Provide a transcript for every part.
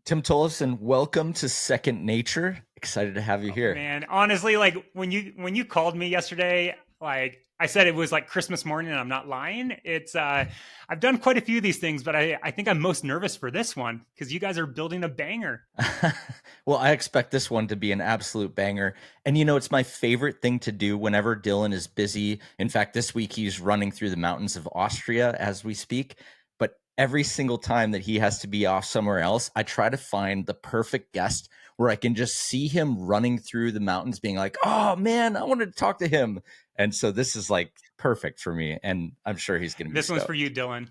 Tim Tollefson, welcome to Second Nature. Excited to have you Oh here. man, honestly, like when you called me yesterday, like I said it was like Christmas morning and I'm not lying. It's I've done quite a few of these things, but I think I'm most nervous for this one because you guys are building a banger. Well, I expect this one to be an absolute banger. And it's my favorite thing to do whenever Dylan is busy. In fact, this week he's running through the mountains of Austria as we speak. But every single time that he has to be off somewhere else, I try to find the perfect guest where I can just see him running through the mountains, being like, oh man, I wanted to talk to him. And so this is like perfect for me. And I'm sure he's going to be This one's for stoked. you, Dylan.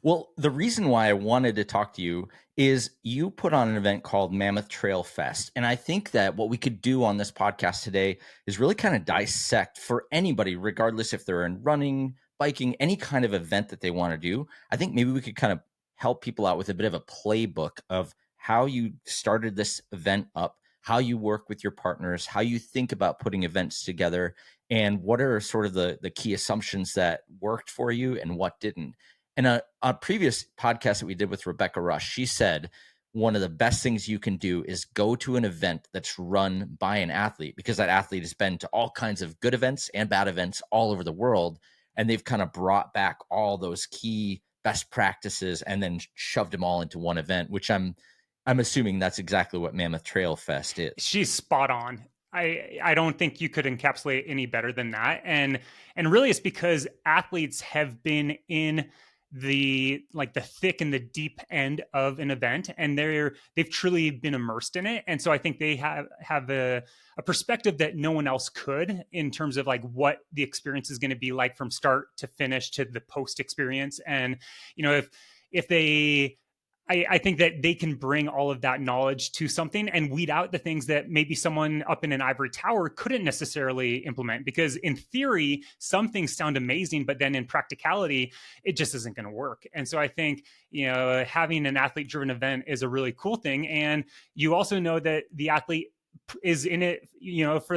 Well, the reason why I wanted to talk to you is you put on an event called Mammoth Trail Fest. And I think that what we could do on this podcast today is really kind of dissect for anybody, regardless if they're in running, biking, any kind of event that they want to do. I think maybe we could kind of help people out with a bit of a playbook of how you started this event up, how you work with your partners, how you think about putting events together, and what are sort of the key assumptions that worked for you and what didn't. And a previous podcast that we did with Rebecca Rusch, she said one of the best things you can do is go to an event that's run by an athlete, because that athlete has been to all kinds of good events and bad events all over the world. And they've kind of brought back all those key best practices and then shoved them all into one event, which I'm assuming that's exactly what Mammoth Trail Fest is. She's spot on. I don't think you could encapsulate any better than that. And really it's because athletes have been in the thick and the deep end of an event and they've truly been immersed in it. And so I think they have a perspective that no one else could in terms of like what the experience is going to be like from start to finish to the post experience. And if they I think that they can bring all of that knowledge to something and weed out the things that maybe someone up in an ivory tower couldn't necessarily implement. Because in theory, some things sound amazing, but then in practicality, it just isn't going to work. And so I think, having an athlete driven event is a really cool thing. And you also know that the athlete is in it, for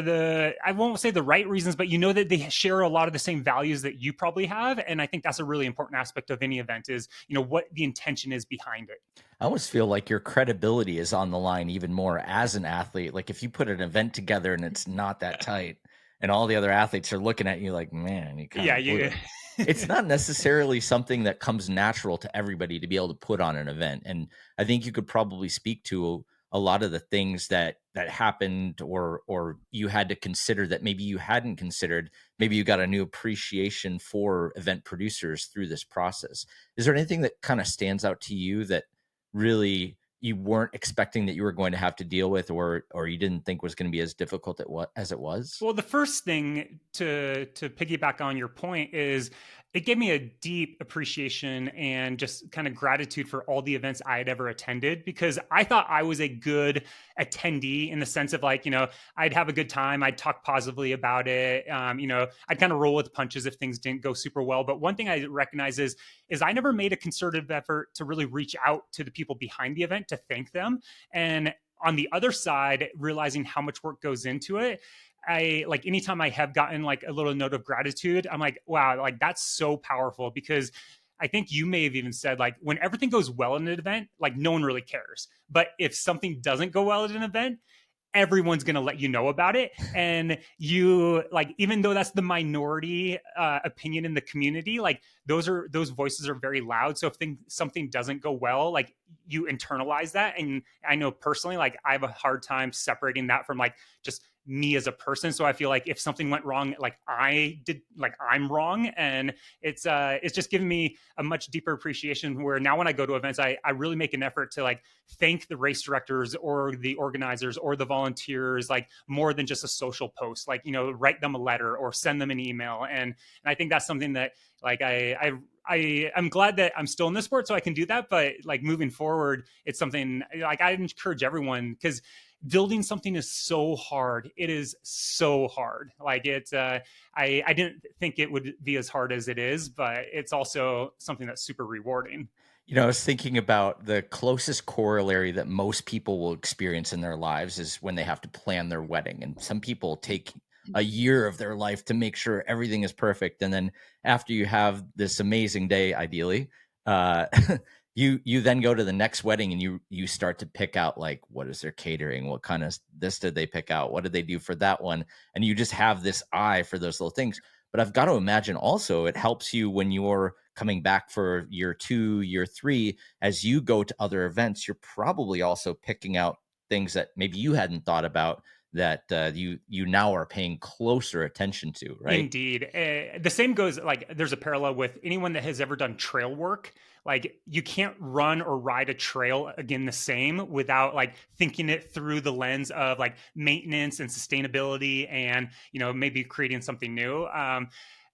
I won't say the right reasons, but that they share a lot of the same values that you probably have. And I think that's a really important aspect of any event is, what the intention is behind it. I almost feel like your credibility is on the line even more as an athlete. Like if you put an event together and it's not that tight and all the other athletes are looking at you like, man, you kind Yeah, of blew you it. It's not necessarily something that comes natural to everybody to be able to put on an event. And I think you could probably speak to a lot of the things that happened or you had to consider that maybe you hadn't considered. Maybe you got a new appreciation for event producers through this process. Is there anything that kind of stands out to you that really you weren't expecting that you were going to have to deal with, or you didn't think was going to be as difficult as it was? Well, the first thing to piggyback on your point is it gave me a deep appreciation and just kind of gratitude for all the events I had ever attended because I thought I was a good attendee in the sense of like, I'd have a good time. I'd talk positively about it. I'd kind of roll with punches if things didn't go super well. But one thing I recognize is I never made a concerted effort to really reach out to the people behind the event to thank them. And on the other side, realizing how much work goes into it, I like anytime I have gotten like a little note of gratitude, I'm like, wow, like that's so powerful because I think you may have even said like when everything goes well in an event, like no one really cares. But if something doesn't go well at an event, everyone's going to let you know about it. And you like, even though that's the minority opinion in the community, like those voices are very loud. So if something doesn't go well, like you internalize that. And I know personally, like I have a hard time separating that from like just me as a person. So I feel like if something went wrong, like I'm wrong. And it's just given me a much deeper appreciation where now when I go to events, I really make an effort to like thank the race directors or the organizers or the volunteers, like more than just a social post, like, write them a letter or send them an email. And I think that's something that like I'm glad that I'm still in this sport so I can do that. But like moving forward, it's something like I encourage everyone because building something is so hard. It is so hard. Like I didn't think it would be as hard as it is, but it's also something that's super rewarding. I was thinking about the closest corollary that most people will experience in their lives is when they have to plan their wedding. And some people take a year of their life to make sure everything is perfect. And then after you have this amazing day, ideally, uh, You then go to the next wedding and you start to pick out, like, what is their catering? What kind of this did they pick out? What did they do for that one? And you just have this eye for those little things. But I've got to imagine also it helps you when you're coming back for year 2, year 3, as you go to other events, you're probably also picking out things that maybe you hadn't thought about that you now are paying closer attention to, right? Indeed. The same goes like there's a parallel with anyone that has ever done trail work. Like you can't run or ride a trail again the same without like thinking it through the lens of like maintenance and sustainability and, maybe creating something new.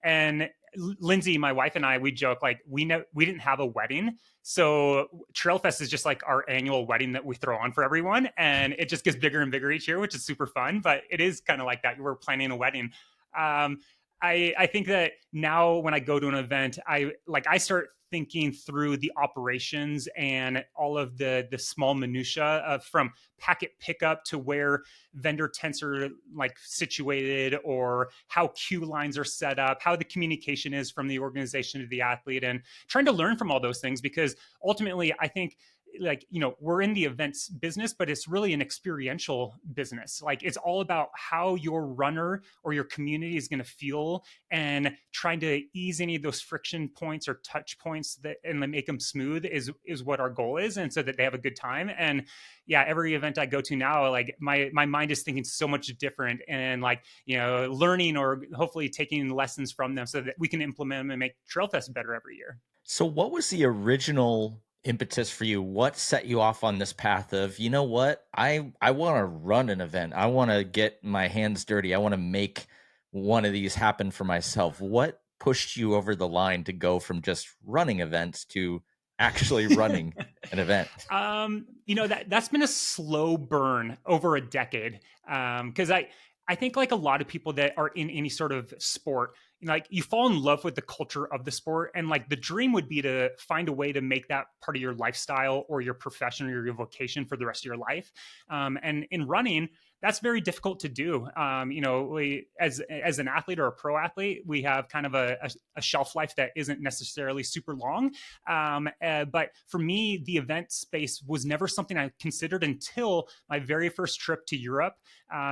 And Lindsay, my wife and I, we joke like we didn't have a wedding. So Trailfest is just like our annual wedding that we throw on for everyone. And it just gets bigger and bigger each year, which is super fun. But it is kind of like that. We're planning a wedding. um, I think that now when I go to an event, I start thinking through the operations and all of the small minutia of from packet pickup to where vendor tents are like situated, or how queue lines are set up, how the communication is from the organization to the athlete, and trying to learn from all those things, because ultimately I think like we're in the events business, but it's really an experiential business. Like it's all about how your runner or your community is going to feel, and trying to ease any of those friction points or touch points that and make them smooth is what our goal is, and so that they have a good time. And yeah, every event I go to now, like my mind is thinking so much different, and like learning or hopefully taking lessons from them so that we can implement them and make Trailfest better every year. So what was the original impetus for you? What set you off on this path of, you know what? I want to run an event. I want to get my hands dirty. I want to make one of these happen for myself. What pushed you over the line to go from just running events to actually running an event? That's been a slow burn over a decade. Because I think like a lot of people that are in any sort of sport, like you fall in love with the culture of the sport, and like the dream would be to find a way to make that part of your lifestyle or your profession or your vocation for the rest of your life. And in running, that's very difficult to do. As an athlete or a pro athlete, we have kind of a shelf life that isn't necessarily super long. But for me, the event space was never something I considered until my very first trip to Europe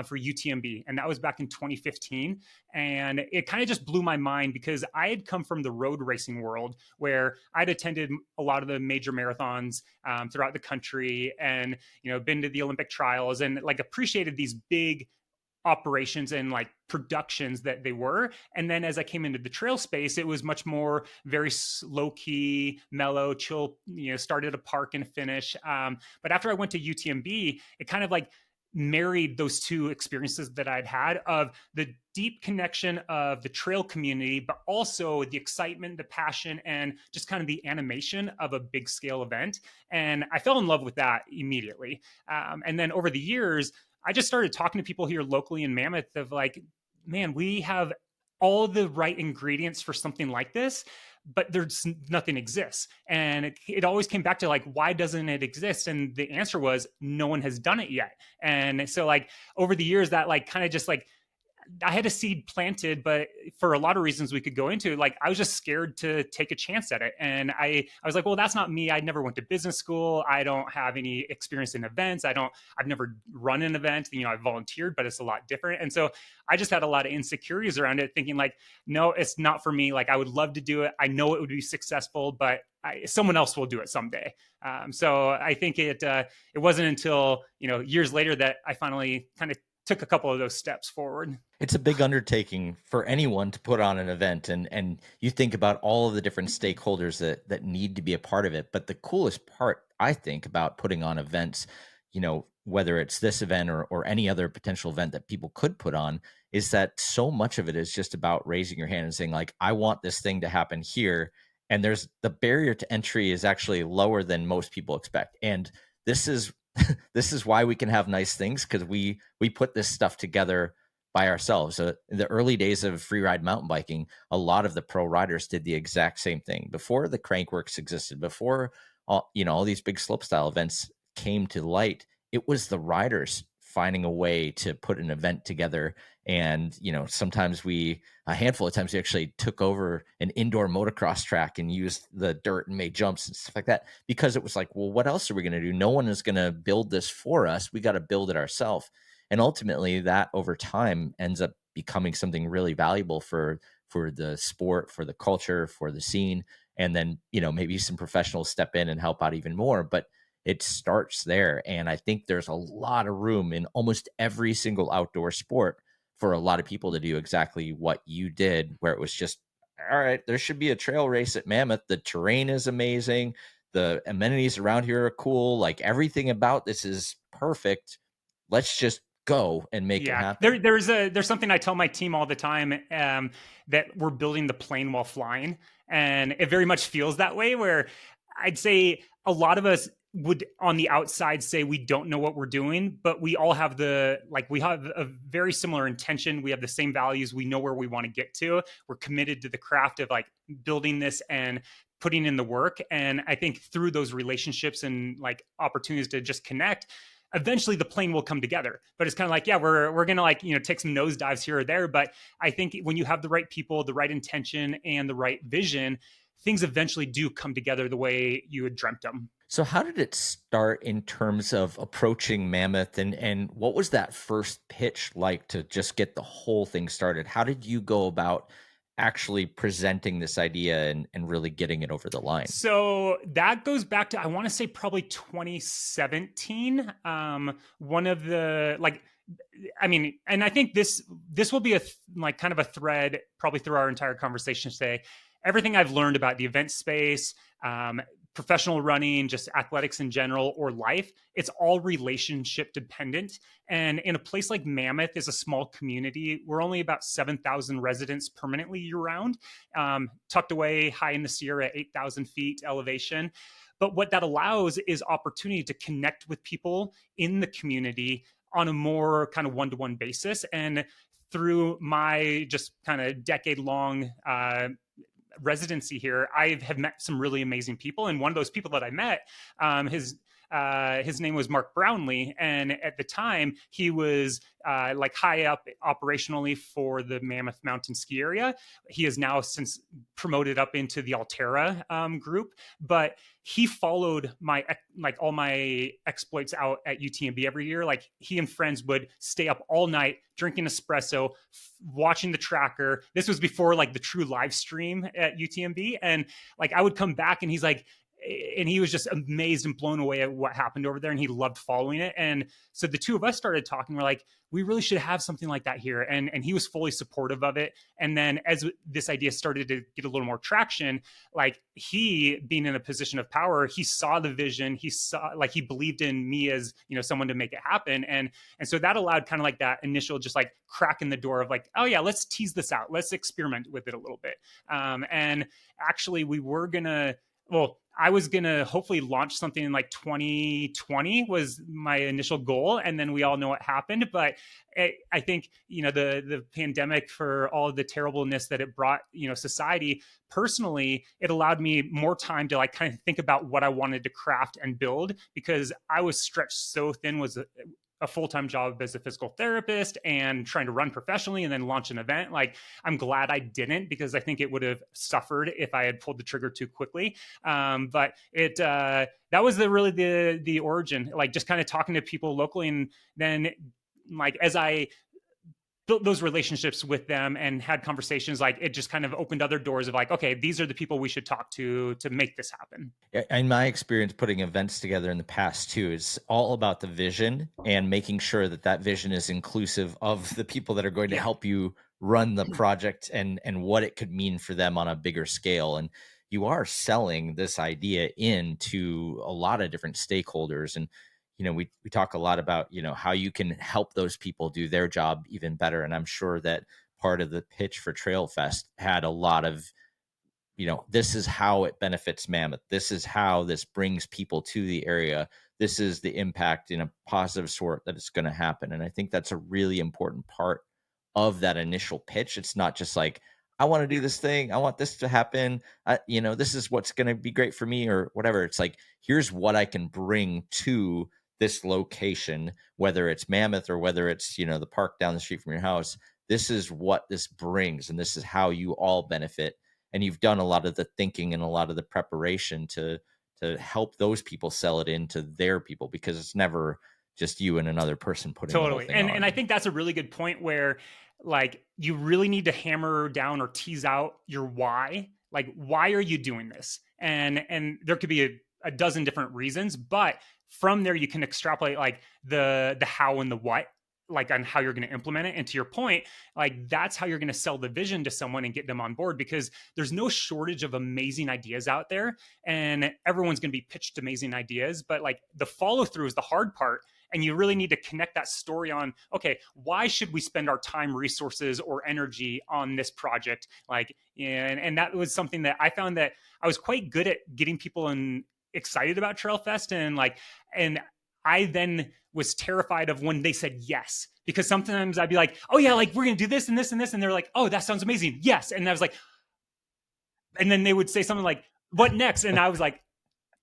for UTMB, and that was back in 2015. And it kind of just blew my mind because I had come from the road racing world where I'd attended a lot of the major marathons throughout the country, and been to the Olympic trials, and like appreciated these big operations and like productions that they were. And then as I came into the trail space, it was much more very low key, mellow, chill, start at a park and finish. But after I went to UTMB, it kind of like married those two experiences that I'd had of the deep connection of the trail community, but also the excitement, the passion, and just kind of the animation of a big scale event. And I fell in love with that immediately. And then over the years, I just started talking to people here locally in Mammoth of like, man, we have all the right ingredients for something like this, but there's nothing exists. And it always came back to like, why doesn't it exist? And the answer was no one has done it yet. And so like over the years that like kind of just like I had a seed planted, but for a lot of reasons we could go into, like I was just scared to take a chance at it. And I was like, well, that's not me. I never went to business school. I don't have any experience in events. I've never run an event. I volunteered, but it's a lot different. And so I just had a lot of insecurities around it, thinking like, no, it's not for me. Like I would love to do it. I know it would be successful, but someone else will do it someday. So I think it wasn't until, years later that I finally kind of took a couple of those steps forward. It's a big undertaking for anyone to put on an event, and you think about all of the different stakeholders that need to be a part of it. But the coolest part, I think, about putting on events, whether it's this event or any other potential event that people could put on, is that so much of it is just about raising your hand and saying like, I want this thing to happen here. And there's the barrier to entry is actually lower than most people expect. And this is this is why we can have nice things, because we put this stuff together by ourselves. In the early days of free ride mountain biking, a lot of the pro riders did the exact same thing before the Crankworks existed, before all these big slopestyle events came to light. It was the riders finding a way to put an event together. And, sometimes a handful of times we actually took over an indoor motocross track and used the dirt and made jumps and stuff like that, because it was like, well, what else are we going to do? No one is going to build this for us. We got to build it ourselves. And ultimately that over time ends up becoming something really valuable for the sport, for the culture, for the scene. And then, maybe some professionals step in and help out even more. But it starts there. And I think there's a lot of room in almost every single outdoor sport for a lot of people to do exactly what you did, where it was just, all right, there should be a trail race at Mammoth. The terrain is amazing. The amenities around here are cool. Like everything about this is perfect. Let's just go and make it Yeah, happen. there's something I tell my team all the time, that we're building the plane while flying, and it very much feels that way. Where I'd say a lot of us would on the outside say we don't know what we're doing, but we all have we have a very similar intention. We have the same values. We know where we want to get to. We're committed to the craft of like building this and putting in the work. And I think through those relationships and like opportunities to just connect, eventually the plane will come together. But it's kind of like, yeah, we're gonna like, take some nosedives here or there. But I think when you have the right people, the right intention, and the right vision, things eventually do come together the way you had dreamt them. So how did it start in terms of approaching Mammoth, and what was that first pitch like to just get the whole thing started? How did you go about actually presenting this idea and really getting it over the line? So that goes back to, I want to say probably 2017. One of the like, I mean, and I think this will be like kind of a thread probably through our entire conversation today. Everything I've learned about the event space, professional running, just athletics in general, or life, it's all relationship dependent. And in a place like Mammoth is a small community. We're only about 7,000 residents permanently year round, tucked away high in the Sierra at 8,000 feet elevation. But what that allows is opportunity to connect with people in the community on a more kind of one-to-one basis. And through my just kind of decade long residency here, I have met some really amazing people. And one of those people that I met, his name was Mark Brownlee, and at the time he was like high up operationally for the Mammoth Mountain Ski Area. He has now since promoted up into the Altera group, but he followed my like all my exploits out at UTMB every year. Like he and friends would stay up all night drinking espresso, watching the tracker. This was before like the true live stream at UTMB, and like I would come back and he's like, and he was just amazed and blown away at what happened over there, and he loved following it. And so the two of us started talking. We're like, we really should have something like that here. And he was fully supportive of it. And then as this idea started to get a little more traction, like he being in a position of power, he saw the vision. He saw, like, he believed in me as, someone to make it happen. And so that allowed kind of like that initial, just like crack in the door of like, oh yeah, let's tease this out. Let's experiment with it a little bit. And actually we were gonna, well, I was going to hopefully launch something in like 2020 was my initial goal. And then we all know what happened. But I think, the pandemic, for all of the terribleness that it brought, society, personally, it allowed me more time to like kind of think about what I wanted to craft and build, because I was stretched so thin, was a full-time job as a physical therapist and trying to run professionally and then launch an event. Like, I'm glad I didn't, because I think it would have suffered if I had pulled the trigger too quickly. But that was the origin, like just kind of talking to people locally. And then like, as I built those relationships with them and had conversations, like it just kind of opened other doors of like, okay, these are the people we should talk to make this happen. In my experience putting events together in the past too, it's all about the vision and making sure that that vision is inclusive of the people that are going to Yeah. help you run the project, and what it could mean for them on a bigger scale. And you are selling this idea into a lot of different stakeholders. And we talk a lot about how you can help those people do their job even better. And I'm sure that part of the pitch for Trailfest had a lot of, this is how it benefits Mammoth. This is how this brings people to the area. This is the impact in a positive sort that it's going to happen. And I think that's a really important part of that initial pitch. It's not just like, I want to do Yeah. this thing. I want this to happen. This is what's going to be great for me or whatever. It's like, here's what I can bring to this location, whether it's Mammoth or whether it's, the park down the street from your house, this is what this brings and this is how you all benefit. And you've done a lot of the thinking and a lot of the preparation to help those people sell it into their people, because it's never just you and another person putting the whole Totally. thing And I on. think that's a really good point where like you really need to hammer down or tease out your why. Like why are you doing this? And there could be a dozen different reasons, but from there you can extrapolate like the how and the what, like on how you're going to implement it. And to your point, like that's how you're going to sell the vision to someone and get them on board, because there's no shortage of amazing ideas out there and everyone's going to be pitched amazing ideas, but like the follow through is the hard part. And you really need to connect that story on, okay, why should we spend our time, resources, or energy on this project? Like, and that was something that I found that I was quite good at getting people excited about trailfest. And I then was terrified of when they said yes, because sometimes I'd be like, oh yeah, like we're gonna do this and this and this, and they're like, oh, that sounds amazing, yes. And I was like, and then they would say something like, what next? And I was like,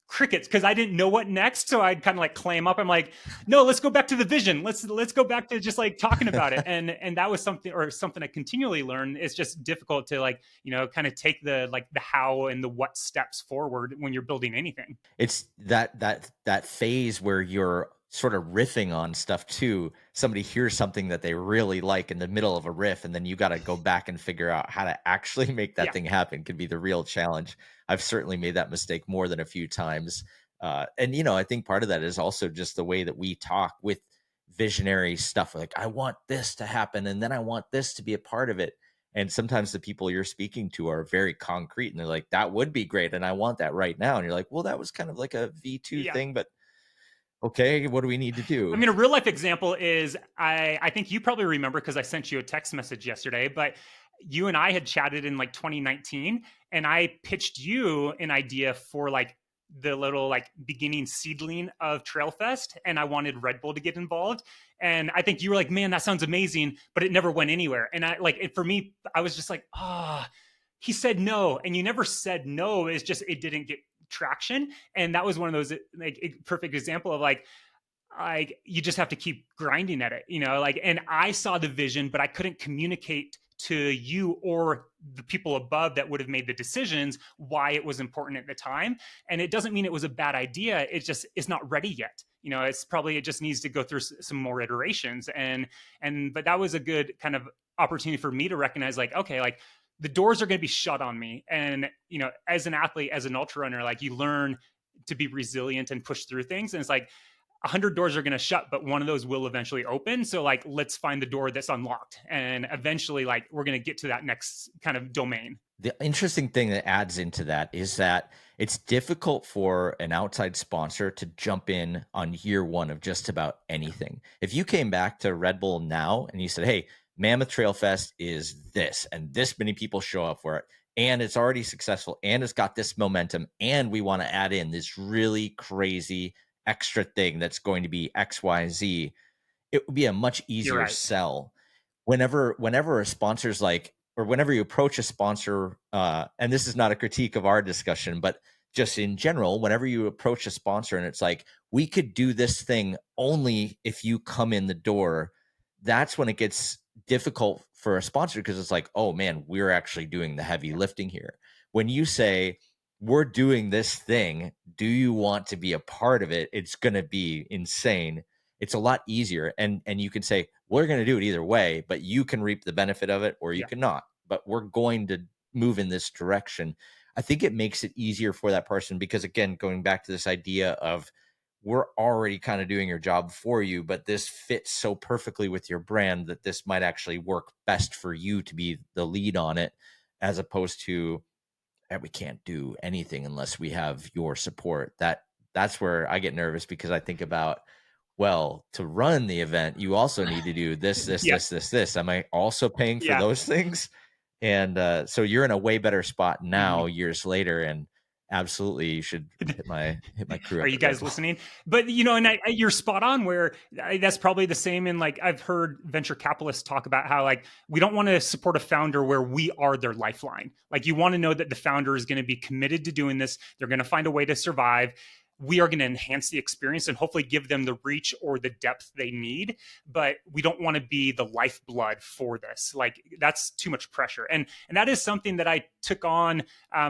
crickets, because I didn't know what next. So I'd kind of like clam up. I'm like, no, let's go back to the vision. Let's go back to just like talking about it. And that was something I continually learn. It's just difficult to like, kind of take the how and the what steps forward when you're building anything. It's that phase where you're sort of riffing on stuff too. Somebody hears something that they really like in the middle of a riff, and then you got to go back and figure out how to actually make that Yeah. thing happen. Could be the real challenge. I've certainly made that mistake more than a few times. And I think part of that is also just the way that we talk with visionary stuff. Like, I want this to happen, and then I want this to be a part of it. And sometimes the people you're speaking to are very concrete and they're like, that would be great. And I want that right now. And you're like, well, that was kind of like a V2 Yeah. thing, but okay, what do we need to I do? mean, a real life example is I think you probably remember because I sent you a text message yesterday, but you and I had chatted in like 2019, and I pitched you an idea for like the little like beginning seedling of Trailfest, and I wanted Red Bull to get involved. And I think you were like, man, that sounds amazing, but it never went anywhere. And for me, I was just like, he said no, and you never said no. It's just it didn't get traction. And that was one of those like perfect example of like you just have to keep grinding at it, and I saw the vision, but I couldn't communicate to you or the people above that would have made the decisions why it was important at the time. And it doesn't mean it was a bad idea. It's not ready yet. It just needs to go through some more iterations. But that was a good kind of opportunity for me to recognize like, okay, like the doors are going to be shut on me. And, as an athlete, as an ultra runner, like you learn to be resilient and push through things. And it's like, 100 doors are going to shut, but one of those will eventually open. So like, let's find the door that's unlocked. And eventually like, we're going to get to that next kind of domain. The interesting thing that adds into that is that it's difficult for an outside sponsor to jump in on year one of just about anything. If you came back to Red Bull now and you said, hey, Mammoth Trail Fest is this, and this many people show up for it, and it's already successful, and it's got this momentum, and we want to add in this really crazy extra thing that's going to be XYZ, it would be a much You're easier right. sell. Whenever a sponsor's like, or whenever you approach a sponsor, and this is not a critique of our discussion, but just in general, whenever you approach a sponsor and it's like, we could do this thing only if you come in the door, that's when it gets difficult for a sponsor, because it's like, oh man, we're actually doing the heavy lifting here. When you say, we're doing this thing, do you want to be a part of it? It's going to be insane. It's a lot easier. And you can say, we're going to do it either way, but you can reap the benefit of it or you Yeah. cannot. But we're going to move in this direction. I think it makes it easier for that person because, again, going back to this idea of, we're already kind of doing your job for you, but this fits so perfectly with your brand that this might actually work best for you to be the lead on it, as opposed to, we can't do anything unless we have your support. That's where I get nervous, because I think about, well, to run the event, you also need to do this, this, Yeah. this, this, this. Am I also paying for Yeah. those things? And so you're in a way better spot now, Mhm. years later, and absolutely you should hit my crew Are up you at Red guys Bull. listening? But you're spot on. Where that's probably the same in like I've heard venture capitalists talk about how like we don't want to support a founder where we are their lifeline. Like you want to know that the founder is going to be committed to doing this. They're going to find a way to survive. we are going to enhance the experience and hopefully give them the reach or the depth they need. But we don't want to be the lifeblood for this. Like, that's too much pressure. And that is something that I took on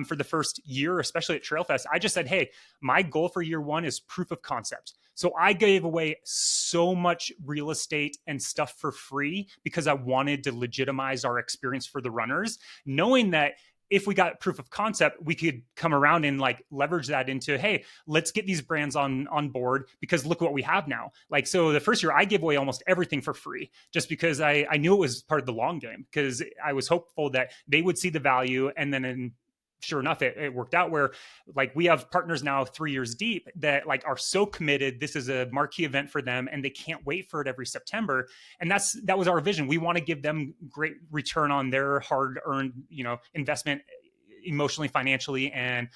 for the first year, especially at Trailfest. I just said, hey, my goal for year one is proof of concept. So I gave away so much real estate and stuff for free because I wanted to legitimize our experience for the runners, knowing that if we got proof of concept, we could come around and like leverage that into, hey, let's get these brands on board because look what we have now. Like, so the first year I gave away almost everything for free just because I knew it was part of the long game, because I was hopeful that they would see the value. And then sure enough, it worked out where like we have partners now 3 years deep that like are so committed. This is a marquee event for them and they can't wait for it every September. And that was our vision. We want to give them great return on their hard earned, investment, emotionally, financially, and,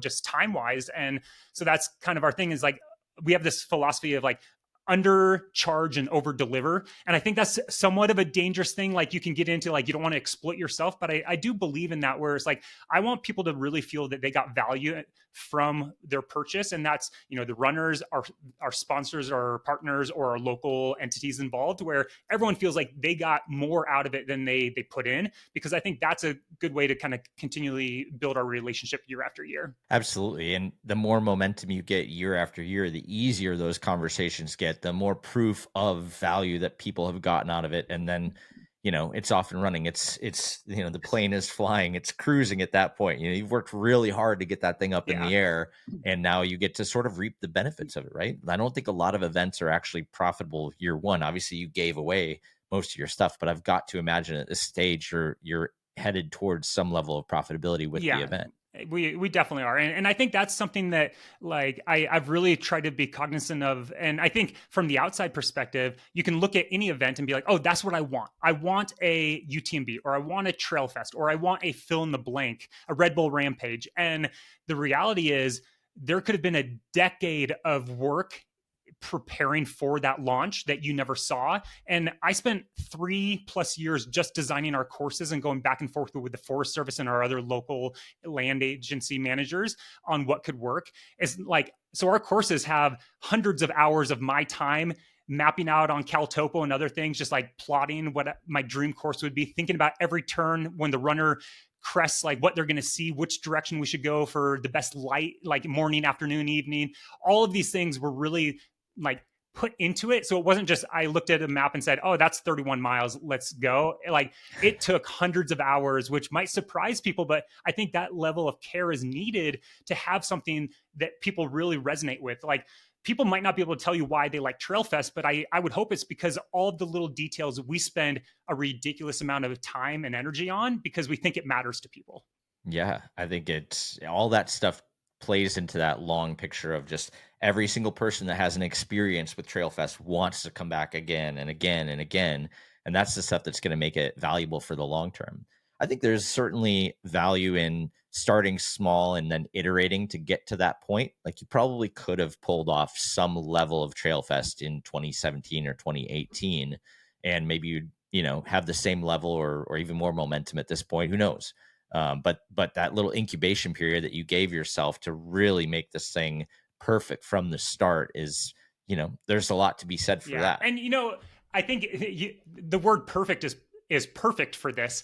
just time wise. And so that's kind of our thing, is like, we have this philosophy of like undercharge and over deliver. And I think that's somewhat of a dangerous thing. Like, you can get into like, you don't want to exploit yourself, but I do believe in that, where it's like, I want people to really feel that they got value from their purchase. And that's, the runners, our sponsors, our partners, or our local entities involved, where everyone feels like they got more out of it than they put in, because I think that's a good way to kind of continually build our relationship year after year. Absolutely. And the more momentum you get year after year, the easier those conversations get, the more proof of value that people have gotten out of it. And then, it's off and running. It's, the plane is flying, it's cruising at that point. You've worked really hard to get that thing up in Yeah. the air, and now you get to sort of reap the benefits of it, right? I don't think a lot of events are actually profitable year one. Obviously, you gave away most of your stuff, but I've got to imagine at this stage, you're headed towards some level of profitability with the Yeah. event. We definitely are. And I think that's something that like I've really tried to be cognizant of. And I think from the outside perspective, you can look at any event and be like, oh, that's what I want. I want a UTMB, or I want a Trailfest, or I want a fill in the blank, a Red Bull Rampage. And the reality is, there could have been a decade of work preparing for that launch that you never saw. And I spent 3+ years just designing our courses and going back and forth with the Forest Service and our other local land agency managers on what could work. It's like, so our courses have hundreds of hours of my time mapping out on Caltopo and other things, just like plotting what my dream course would be, thinking about every turn when the runner crests, like what they're going to see, which direction we should go for the best light, like morning, afternoon, evening. All of these things were really like put into it. So it wasn't just, I looked at a map and said, oh, that's 31 miles, let's go. Like, it took hundreds of hours, which might surprise people, but I think that level of care is needed to have something that people really resonate with. Like, people might not be able to tell you why they like Trailfest, but I would hope it's because all of the little details we spend a ridiculous amount of time and energy on, because we think it matters to people. Yeah, I think it's all that stuff plays into that long picture of just every single person that has an experience with Trailfest wants to come back again and again and again. And that's the stuff that's going to make it valuable for the long term. I think there's certainly value in starting small and then iterating to get to that point. Like, you probably could have pulled off some level of Trailfest in 2017 or 2018, and maybe you'd, have the same level or even more momentum at this point. Who knows? But that little incubation period that you gave yourself to really make this thing perfect from the start is, there's a lot to be said for Yeah. that. And I think the word perfect is perfect for this,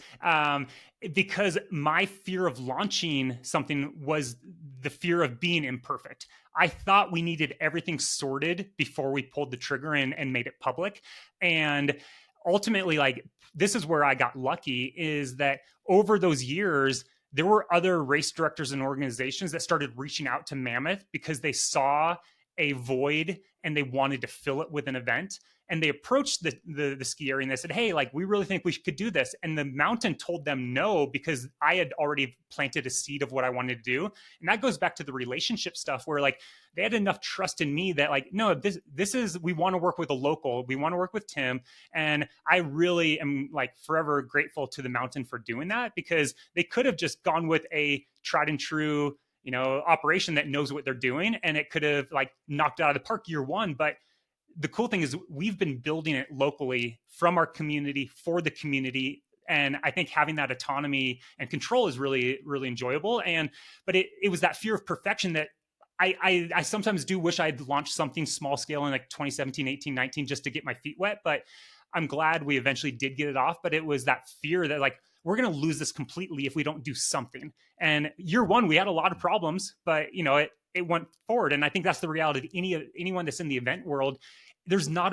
because my fear of launching something was the fear of being imperfect. I thought we needed everything sorted before we pulled the trigger and made it public. And ultimately, like, this is where I got lucky, is that over those years, there were other race directors and organizations that started reaching out to Mammoth because they saw a void and they wanted to fill it with an event. And they approached the ski area and they said, hey, like, we really think we could do this. And the mountain told them no, because I had already planted a seed of what I wanted to do. And that goes back to the relationship stuff, where like, they had enough trust in me that like, no, this is, we want to work with a local, we want to work with Tim. And I really am like forever grateful to the mountain for doing that, because they could have just gone with a tried and true, operation that knows what they're doing, and it could have like knocked it out of the park year one. But the cool thing is, we've been building it locally from our community for the community. And I think having that autonomy and control is really, really enjoyable. But it was that fear of perfection that I sometimes do wish I'd launched something small scale in like 2017, 18, 19 just to get my feet wet. But I'm glad we eventually did get it off. But it was that fear that like, we're going to lose this completely if we don't do something. And year one, we had a lot of problems, but it went forward. And I think that's the reality of anyone that's in the event world. There's no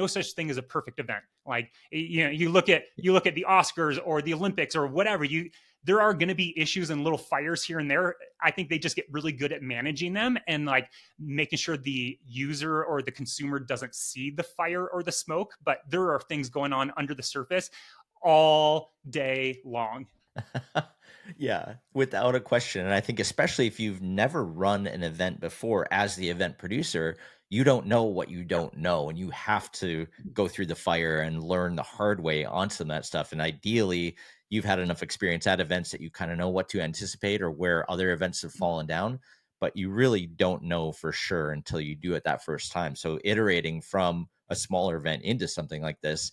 such thing as a perfect event. Like, you look at the Oscars or the Olympics or whatever, there are going to be issues and little fires here and there. I think they just get really good at managing them and like making sure the user or the consumer doesn't see the fire or the smoke, but there are things going on under the surface all day long. Yeah, without a question. And I think especially if you've never run an event before as the event producer, you don't know what you Yeah. don't know. And you have to go through the fire and learn the hard way on some of that stuff. And ideally, you've had enough experience at events that you kind of know what to anticipate or where other events have fallen down. But you really don't know for sure until you do it that first time. So iterating from a smaller event into something like this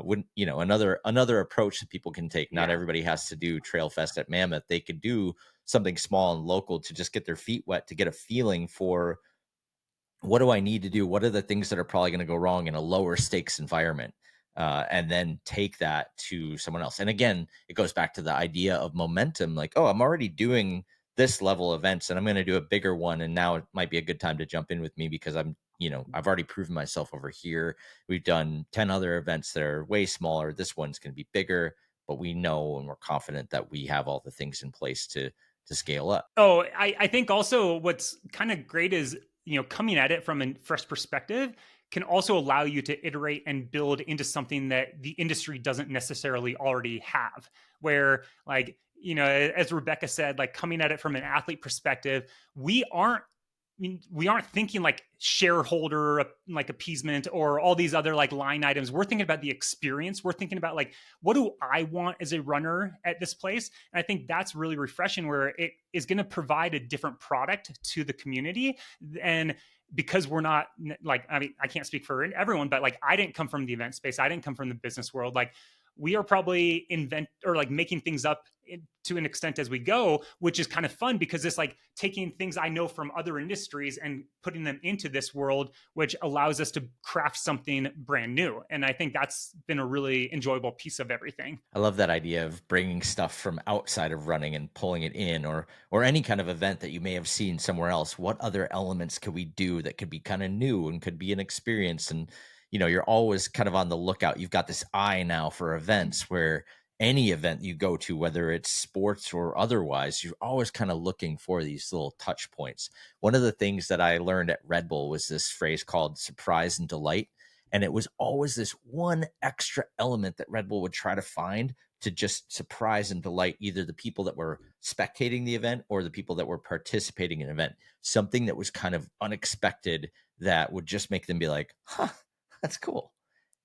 wouldn't another approach that people can take. Not Yeah. everybody has to do trail fest at Mammoth. They could do something small and local to just get their feet wet, to get a feeling for what do I need to do? What are the things that are probably going to go wrong in a lower stakes environment? And then take that to someone else. And again, it goes back to the idea of momentum. Like, oh, I'm already doing this level events and I'm going to do a bigger one. And now it might be a good time to jump in with me because I've already proven myself over here. We've done 10 other events that are way smaller. This one's going to be bigger, but we know and we're confident that we have all the things in place to scale up. Oh, I think also what's kind of great is, coming at it from a fresh perspective can also allow you to iterate and build into something that the industry doesn't necessarily already have. Where, like, as Rebecca said, like coming at it from an athlete perspective, we aren't we aren't thinking like shareholder like appeasement or all these other like line items. We're thinking about the experience. We're thinking about like, what do I want as a runner at this place? And I think that's really refreshing, where it is going to provide a different product to the community. And because we're not like, I mean, I can't speak for everyone, but like, I didn't come from the event space. I didn't come from the business world. Like, we are probably making things up to an extent as we go, which is kind of fun because it's like taking things I know from other industries and putting them into this world, which allows us to craft something brand new. And I think that's been a really enjoyable piece of everything. I love that idea of bringing stuff from outside of running and pulling it in, or any kind of event that you may have seen somewhere else. What other elements could we do that could be kind of new and could be an experience? And you're always kind of on the lookout. You've got this eye now for events where any event you go to, whether it's sports or otherwise, you're always kind of looking for these little touch points. One of the things that I learned at Red Bull was this phrase called surprise and delight. And it was always this one extra element that Red Bull would try to find to just surprise and delight either the people that were spectating the event or the people that were participating in the event. Something that was kind of unexpected that would just make them be like, huh, that's cool.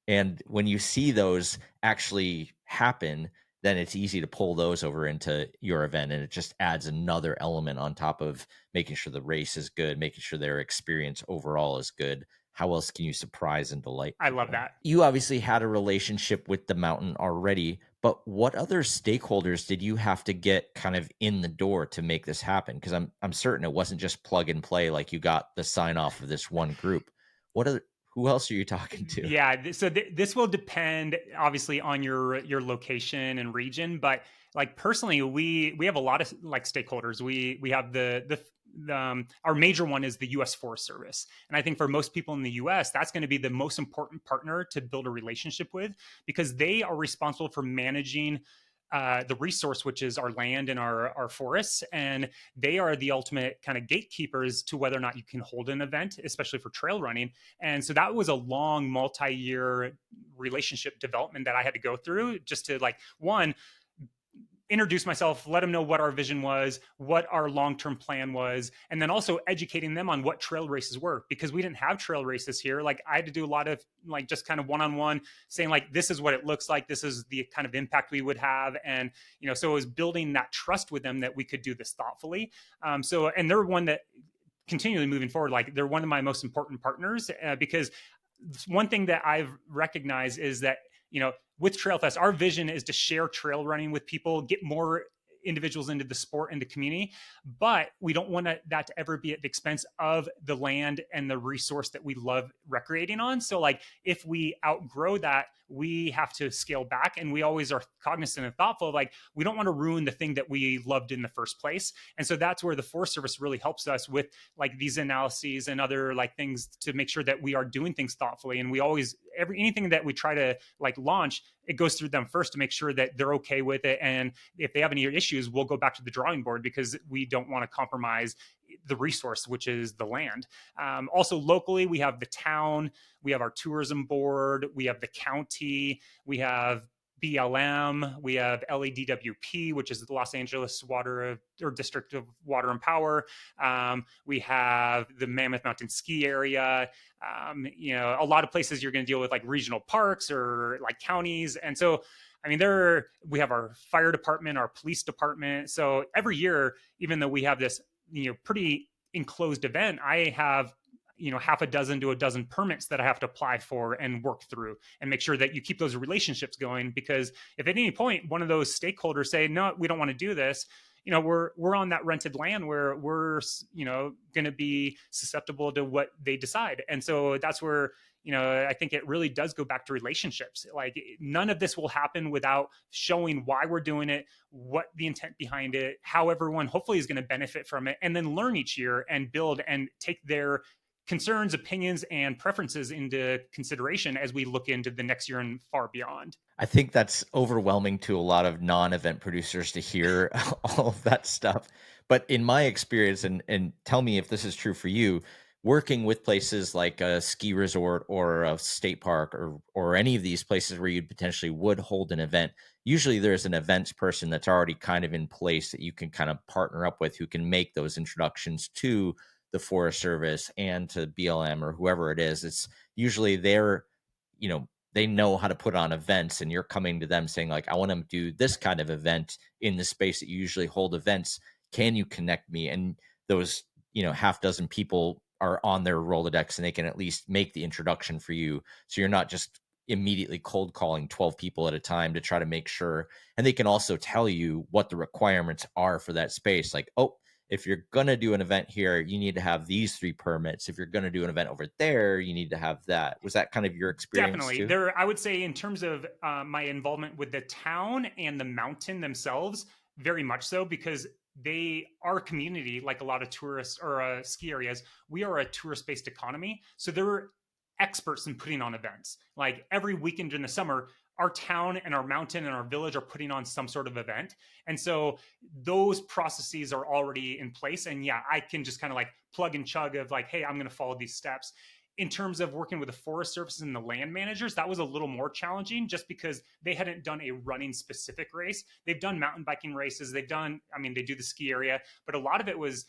And when you see those actually happen, then it's easy to pull those over into your event. And it just adds another element on top of making sure the race is good, making sure their experience overall is good. How else can you surprise and delight I love people? that. You obviously had a relationship with the mountain already, but what other stakeholders did you have to get kind of in the door to make this happen? Because I'm certain it wasn't just plug and play, like you got the sign off of this one group. What other Who else are you talking to? Yeah, this will depend obviously on your location and region, but like personally, we have a lot of like stakeholders. We have our major one is the U.S. Forest Service, and I think for most people in the U.S., that's going to be the most important partner to build a relationship with, because they are responsible for managing the resource, which is our land and our forests, and they are the ultimate kind of gatekeepers to whether or not you can hold an event, especially for trail running. And so that was a long multi-year relationship development that I had to go through just to like, one, introduce myself, let them know what our vision was, what our long-term plan was, and then also educating them on what trail races were, because we didn't have trail races here. Like, I had to do a lot of like just kind of one-on-one saying like, this is what it looks like, this is the kind of impact we would have. And so it was building that trust with them that we could do this thoughtfully. And they're one that continually moving forward, like they're one of my most important partners, because one thing that I've recognized is that with Trailfest, our vision is to share trail running with people, get more individuals into the sport and the community, but we don't want that to ever be at the expense of the land and the resource that we love recreating on. So like if we outgrow that, we have to scale back, and we always are cognizant and thoughtful of like we don't want to ruin the thing that we loved in the first place. And so that's where the Forest Service really helps us with like these analyses and other like things to make sure that we are doing things thoughtfully. And we always anything that we try to like launch, it goes through them first to make sure that they're okay with it. And if they have any issues, we'll go back to the drawing board because we don't want to compromise the resource, which is the land. Also locally, we have the town, we have our tourism board, we have the county, we have BLM, we have LADWP, which is the Los Angeles Water or District of Water and Power. We have the Mammoth Mountain Ski Area. A lot of places you're going to deal with like regional parks or like counties. And so, I mean, we have our fire department, our police department. So every year, even though we have this, pretty enclosed event, I have half a dozen to a dozen permits that I have to apply for and work through and make sure that you keep those relationships going. Because if at any point one of those stakeholders say, no, we don't want to do this, we're on that rented land where we're, going to be susceptible to what they decide. And so that's where, I think it really does go back to relationships. Like none of this will happen without showing why we're doing it, what the intent behind it, how everyone hopefully is going to benefit from it, and then learn each year and build and take their concerns, opinions, and preferences into consideration as we look into the next year and far beyond. I think that's overwhelming to a lot of non-event producers to hear all of that stuff. But in my experience, and tell me if this is true for you, working with places like a ski resort or a state park or any of these places where you potentially would hold an event, usually there's an events person that's already kind of in place that you can kind of partner up with who can make those introductions to the Forest Service and to BLM or whoever it is. It's usually they know how to put on events, and you're coming to them saying like, I want to do this kind of event in the space that you usually hold events. Can you connect me? And those, half dozen people are on their Rolodex and they can at least make the introduction for you. So you're not just immediately cold calling 12 people at a time to try to make sure. And they can also tell you what the requirements are for that space. Like, oh, if you're going to do an event here, you need to have these 3 permits. If you're going to do an event over there, you need to have that. Was that kind of your experience Definitely. too? I would say in terms of my involvement with the town and the mountain themselves, very much so, because they are community, like a lot of tourists or ski areas. We are a tourist-based economy. So they're experts in putting on events. Like every weekend in the summer, our town and our mountain and our village are putting on some sort of event. And so those processes are already in place. And yeah, I can just kind of like plug and chug of like, hey, I'm going to follow these steps. In terms of working with the Forest Service and the land managers, that was a little more challenging just because they hadn't done a running specific race. They've done mountain biking races. They do the ski area, but a lot of it was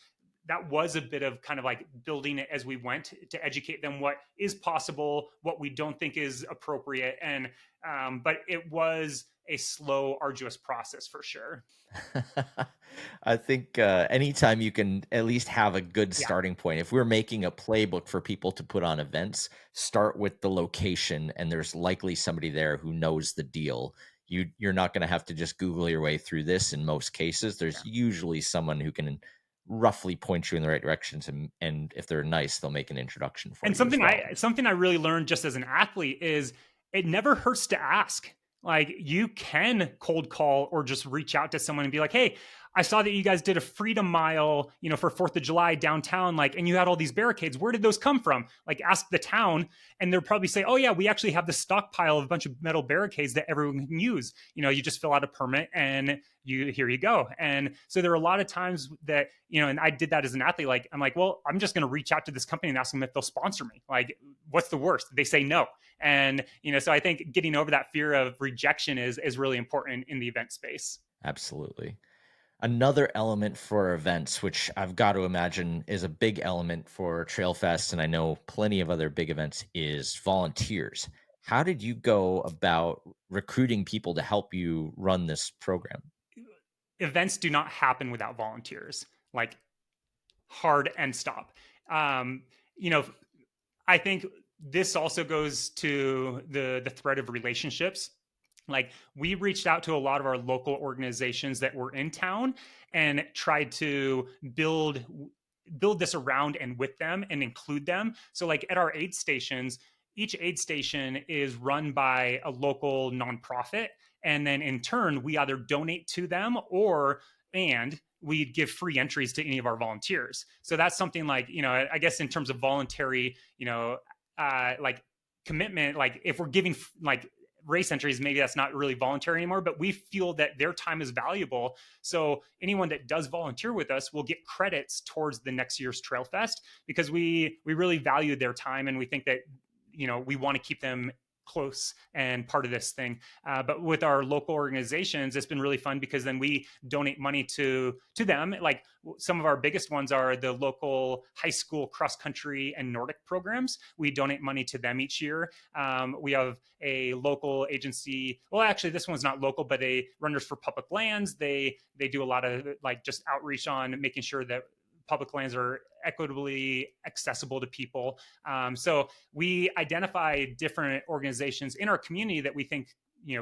a bit of kind of like building it as we went to educate them what is possible, what we don't think is appropriate. And, but it was a slow, arduous process for sure. I think anytime you can at least have a good Yeah. starting point. If we're making a playbook for people to put on events, start with the location, and there's likely somebody there who knows the deal. You're not going to have to just Google your way through this. In most cases, there's Yeah. usually someone who can roughly point you in the right directions, and if they're nice, they'll make an introduction for And you as well. something I really learned just as an athlete is it never hurts to ask. Like you can cold call or just reach out to someone and be like, "Hey, I saw that you guys did a Freedom Mile, for 4th of July downtown, like, and you had all these barricades. Where did those come from?" Like, ask the town, and they'll probably say, "Oh yeah, we actually have this stockpile of a bunch of metal barricades that everyone can use. You just fill out a permit and here you go." And so there are a lot of times that and I did that as an athlete. Like, I'm like, well, I'm just going to reach out to this company and ask them if they'll sponsor me. Like, what's the worst? They say no. And so I think getting over that fear of rejection is really important in the event space. Absolutely. Another element for events, which I've got to imagine is a big element for Trailfest, and I know plenty of other big events, is volunteers. How did you go about recruiting people to help you run this program? Events do not happen without volunteers. Like, hard and stop. Um, you know, I think this also goes to the thread of relationships. Like we reached out to a lot of our local organizations that were in town and tried to build this around and with them and include them. So like at our aid stations, each aid station is run by a local nonprofit, and then in turn we either donate to them or and we give free entries to any of our volunteers. So that's something like, I guess in terms of voluntary, like commitment, like if we're giving like race entries, maybe that's not really voluntary anymore, but we feel that their time is valuable. So anyone that does volunteer with us will get credits towards the next year's Trail Fest, because we really value their time, and we think that we want to keep them close and part of this thing. But with our local organizations, it's been really fun because then we donate money to them. Like some of our biggest ones are the local high school cross country and Nordic programs. We donate money to them each year. We have a local agency. Well, actually, this one's not local, but they Runners for Public Lands. They do a lot of like just outreach on making sure that public lands are equitably accessible to people. So we identify different organizations in our community that we think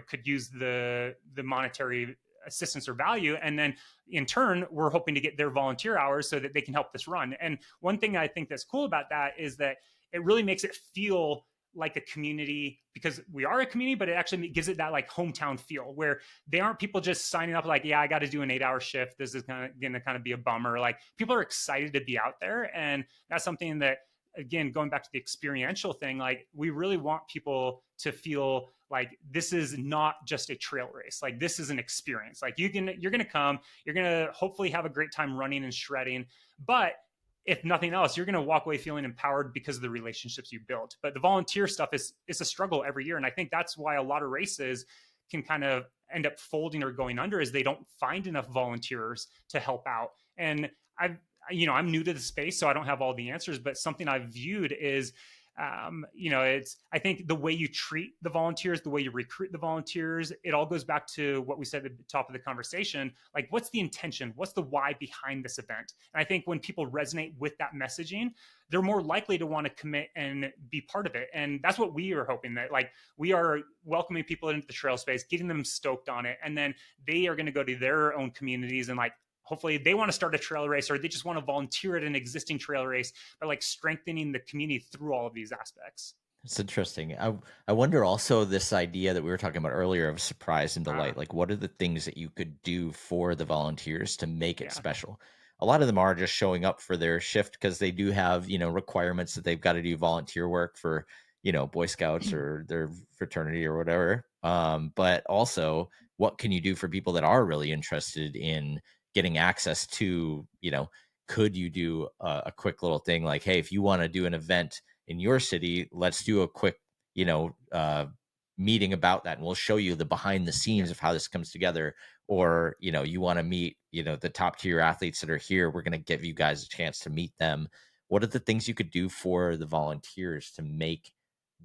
could use the monetary assistance or value, and then in turn we're hoping to get their volunteer hours so that they can help this run. And one thing I think that's cool about that is that it really makes it feel like a community, because we are a community, but it actually gives it that like hometown feel where they aren't people just signing up like, yeah, I got to do an 8-hour shift. This is going to kind of be a bummer. Like people are excited to be out there. And that's something that, again, going back to the experiential thing, like we really want people to feel like this is not just a trail race. Like this is an experience. Like you're going to come, you're going to hopefully have a great time running and shredding, but if nothing else, you're going to walk away feeling empowered because of the relationships you built. But the volunteer stuff is a struggle every year. And I think that's why a lot of races can kind of end up folding or going under, is they don't find enough volunteers to help out. And I'm new to the space, so I don't have all the answers, but something I've viewed is, I think the way you treat the volunteers, the way you recruit the volunteers, it all goes back to what we said at the top of the conversation. Like, what's the intention? What's the why behind this event? And I think when people resonate with that messaging, they're more likely to want to commit and be part of it. And that's what we are hoping, that like we are welcoming people into the trail space, getting them stoked on it. And then they are going to go to their own communities and like, hopefully they want to start a trail race, or they just want to volunteer at an existing trail race, by like strengthening the community through all of these aspects. It's interesting. I wonder also this idea that we were talking about earlier of surprise and delight. Like, what are the things that you could do for the volunteers to make it special? A lot of them are just showing up for their shift because they do have, requirements that they've got to do volunteer work for, Boy Scouts or their fraternity or whatever. But also, what can you do for people that are really interested in getting access to, could you do a quick little thing like, hey, if you want to do an event in your city, let's do a quick, meeting about that, and we'll show you the behind the scenes of how this comes together. Or, you want to meet, the top tier athletes that are here, we're going to give you guys a chance to meet them. What are the things you could do for the volunteers to make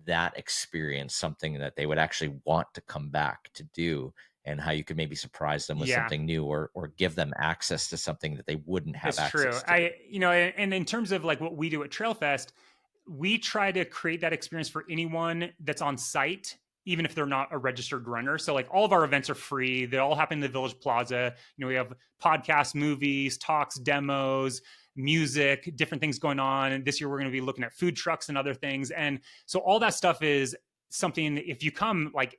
that experience something that they would actually want to come back to do, and how you could maybe surprise them with Yeah, something new, or give them access to something that they wouldn't have it's true. access to? And in terms of like what we do at Trailfest, we try to create that experience for anyone that's on site, even if they're not a registered runner. So like all of our events are free. They all happen in the Village Plaza. We have podcasts, movies, talks, demos, music, different things going on. And this year we're going to be looking at food trucks and other things. And so all that stuff is something, if you come, like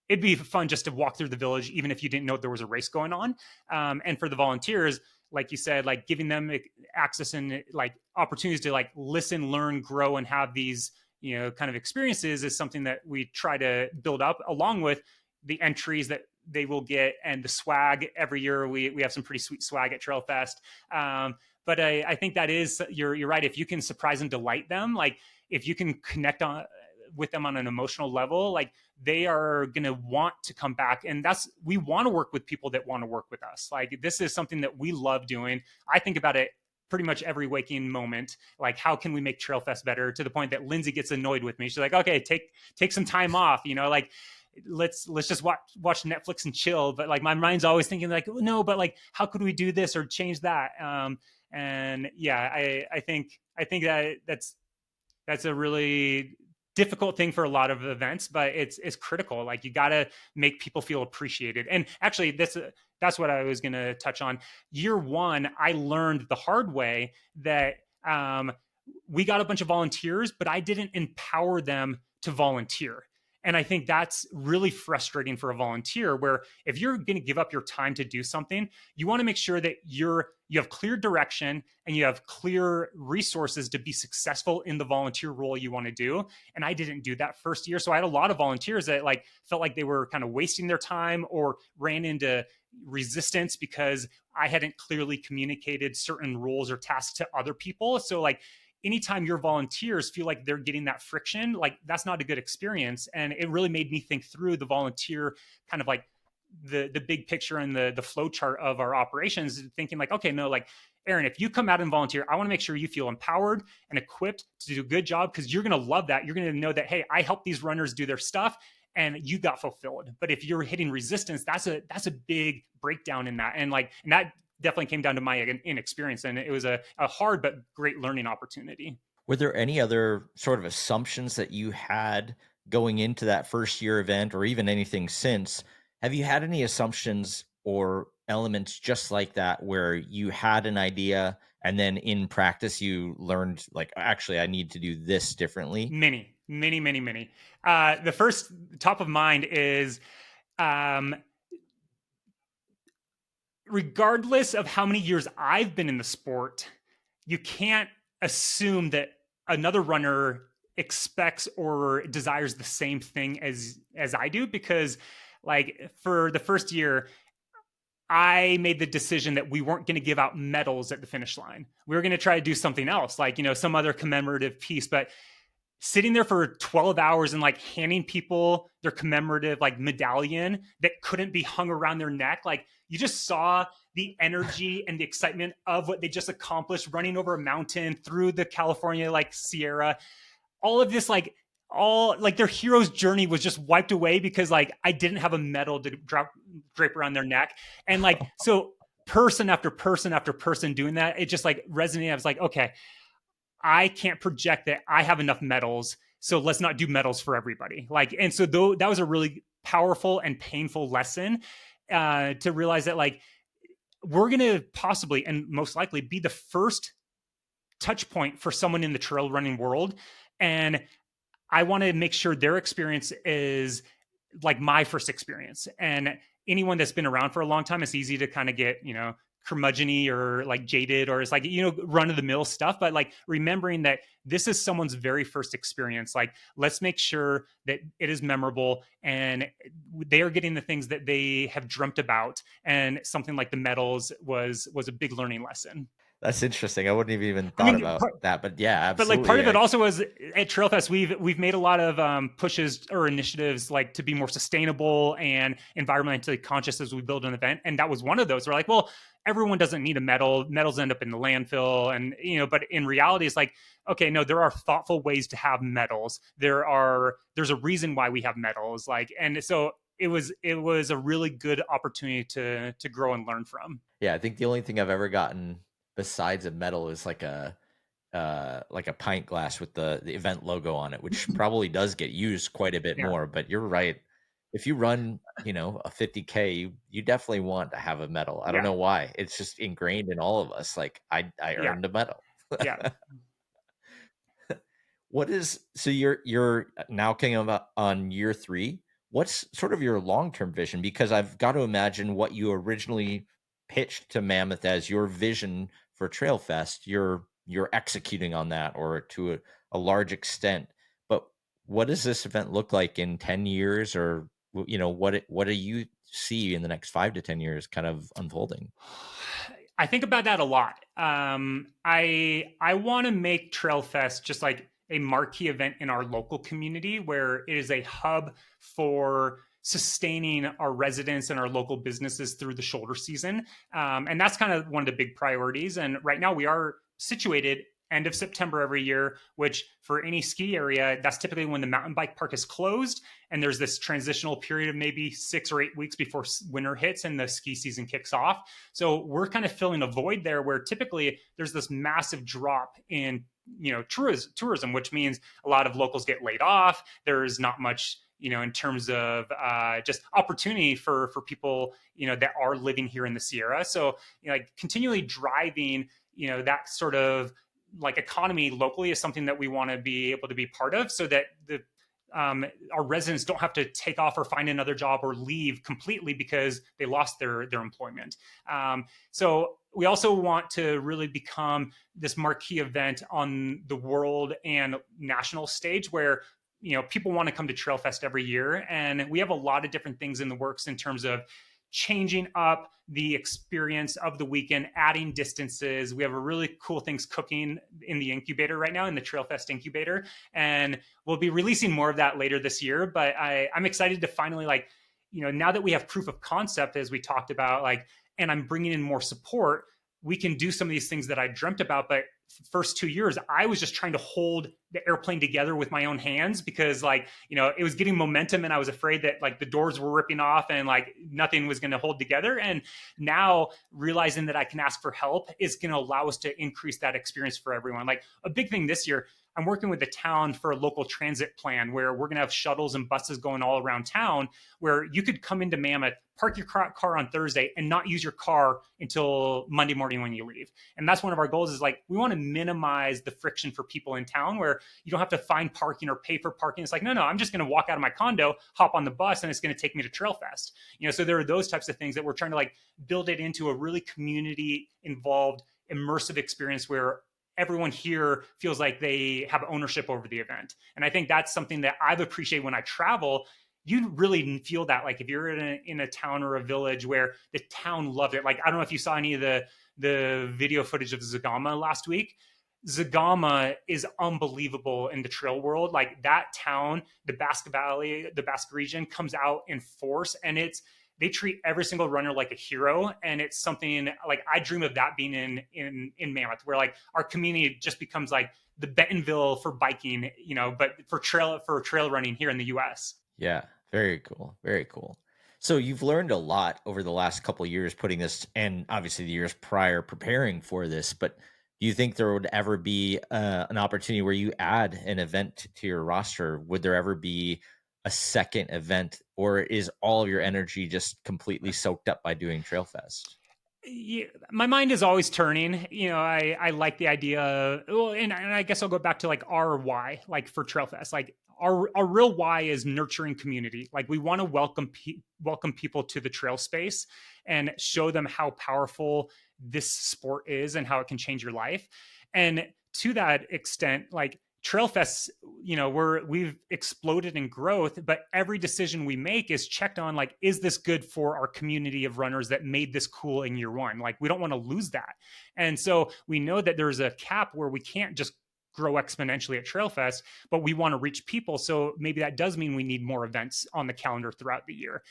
it'd be fun just to walk through the village, even if you didn't know there was a race going on. And for the volunteers, like you said, like giving them access and like opportunities to like listen, learn, grow, and have these, kind of experiences is something that we try to build up, along with the entries that they will get and the swag every year. We have some pretty sweet swag at Trail Fest. But I think that is, you're right. If you can surprise and delight them, like if you can connect with them on an emotional level, like they are going to want to come back. And we want to work with people that want to work with us. Like this is something that we love doing. I think about it pretty much every waking moment. Like, how can we make Trailfest better, to the point that Lindsay gets annoyed with me. She's like, okay, take some time off, like let's just watch Netflix and chill. But like my mind's always thinking like, no, but like, how could we do this or change that? And yeah, I think that's a really difficult thing for a lot of events, but it's critical. Like, you got to make people feel appreciated. And actually, that's what I was going to touch on. Year one, I learned the hard way that um, we got a bunch of volunteers, but I didn't empower them to volunteer. And I think that's really frustrating for a volunteer, where if you're going to give up your time to do something, you want to make sure that you have clear direction and you have clear resources to be successful in the volunteer role you want to do. And I didn't do that first year. So I had a lot of volunteers that like felt like they were kind of wasting their time or ran into resistance because I hadn't clearly communicated certain roles or tasks to other people. So like, anytime your volunteers feel like they're getting that friction, like, that's not a good experience. And it really made me think through the volunteer kind of like the big picture and the flow chart of our operations, thinking like, okay, no, like, Aaron, if you come out and volunteer, I want to make sure you feel empowered and equipped to do a good job, because you're going to love that. You're going to know that, hey, I helped these runners do their stuff and you got fulfilled. But if you're hitting resistance, that's a big breakdown in that. And that definitely came down to my inexperience. And it was a hard but great learning opportunity. Were there any other sort of assumptions that you had going into that first year event, or even anything since? Have you had any assumptions or elements just like that where you had an idea and then in practice you learned, like, actually, I need to do this differently? Many, many, many, many. The first top of mind is, um, regardless of how many years I've been in the sport, you can't assume that another runner expects or desires the same thing as I do, because like for the first year, I made the decision that we weren't going to give out medals at the finish line. We were going to try to do something else, like, some other commemorative piece. But sitting there for 12 hours and like handing people their commemorative like medallion that couldn't be hung around their neck, like, you just saw the energy and the excitement of what they just accomplished, running over a mountain through the California like Sierra. All of this, like, all like their hero's journey was just wiped away because like I didn't have a medal to drape around their neck. And like, so person after person after person doing that, it just like resonated. I was like, okay, I can't project that I have enough medals, so let's not do medals for everybody. Like, and so though that was a really powerful and painful lesson, to realize that like we're going to possibly and most likely be the first touch point for someone in the trail running world. And I want to make sure their experience is like my first experience. And anyone that's been around for a long time, it's easy to kind of get, curmudgeony or like jaded, or it's like, run of the mill stuff. But like remembering that this is someone's very first experience, like, let's make sure that it is memorable and they are getting the things that they have dreamt about. And something like the medals was a big learning lesson. That's interesting. I wouldn't have even I thought mean, about that, but yeah, but like part absolutely. of it also was at Trailfest, we've made a lot of pushes or initiatives like to be more sustainable and environmentally conscious as we build an event, and that was one of those. We're like, well, everyone doesn't need a medal. Medals end up in the landfill, and but in reality, it's like, okay, no, there are thoughtful ways to have medals. There's a reason why we have medals, like, and so it was a really good opportunity to grow and learn from. Yeah, I think the only thing I've ever gotten besides a medal is like a pint glass with the event logo on it, which probably does get used quite a bit Yeah, more. But you're right. If you run, a 50K, you definitely want to have a medal. I don't yeah, know why. It's just ingrained in all of us. Like I yeah, earned a medal. yeah. What is so you're now coming up on year 3. What's sort of your long-term vision? Because I've got to imagine what you originally pitched to Mammoth as your vision for Trail Fest. You're executing on that, or to a large extent. But what does this event look like in 10 years, or what do you see in the next 5 to 10 years kind of unfolding? I think about that a lot. I want to make Trailfest just like a marquee event in our local community, where it is a hub for sustaining our residents and our local businesses through the shoulder season. And that's kind of one of the big priorities. And right now we are situated end of September every year, which for any ski area, that's typically when the mountain bike park is closed. And there's this transitional period of maybe 6 or 8 weeks before winter hits and the ski season kicks off. So we're kind of filling a void there, where typically there's this massive drop in tourism, which means a lot of locals get laid off. There's not much in terms of just opportunity for people that are living here in the Sierra. So like continually driving that sort of like economy locally is something that we want to be able to be part of, so that our residents don't have to take off or find another job or leave completely because they lost their employment. So we also want to really become this marquee event on the world and national stage where people want to come to Trailfest every year, and we have a lot of different things in the works in terms of changing up the experience of the weekend, adding distances. We have a really cool things cooking in the incubator right now, in the Trailfest incubator, and we'll be releasing more of that later this year. But I'm excited to finally, like, now that we have proof of concept, as we talked about, like, and I'm bringing in more support, we can do some of these things that I dreamt about. But first 2 years, I was just trying to hold the airplane together with my own hands because, like, it was getting momentum, and I was afraid that like the doors were ripping off and like nothing was going to hold together. And now realizing that I can ask for help is going to allow us to increase that experience for everyone. Like a big thing this year, I'm working with the town for a local transit plan where we're going to have shuttles and buses going all around town, where you could come into Mammoth, park your car on Thursday, and not use your car until Monday morning when you leave. And that's one of our goals, is like, we want to minimize the friction for people in town where you don't have to find parking or pay for parking. It's like, no, I'm just going to walk out of my condo, hop on the bus, and it's going to take me to Trailfest. So there are those types of things that we're trying to like build it into a really community involved, immersive experience where everyone here feels like they have ownership over the event. And I think that's something that I've appreciated when I travel. You really feel that, like, if you're in a town or a village where the town loved it. Like, I don't know if you saw any of the video footage of Zagama last week. Zagama is unbelievable in the trail world. Like, that town, the Basque Valley, the Basque region, comes out in force, and they treat every single runner like a hero. And it's something like I dream of that being in Mammoth, where like our community just becomes like the Bentonville for biking, but for trail running here in the US. Yeah, very cool. Very cool. So you've learned a lot over the last couple of years putting this, and obviously the years prior preparing for this, but do you think there would ever be an opportunity where you add an event to your roster? Would there ever be a second event, or is all of your energy just completely soaked up by doing Trailfest? Yeah, my mind is always turning. I like the idea. Well, and I guess I'll go back to like our why, like for Trailfest. Like our real why is nurturing community. Like we want to welcome people to the trail space and show them how powerful this sport is and how it can change your life. And to that extent, like Trailfest, we've exploded in growth, but every decision we make is checked on, like, is this good for our community of runners that made this cool in year one? Like, we don't want to lose that. And so we know that there's a cap where we can't just grow exponentially at Trailfest, but we want to reach people. So maybe that does mean we need more events on the calendar throughout the year.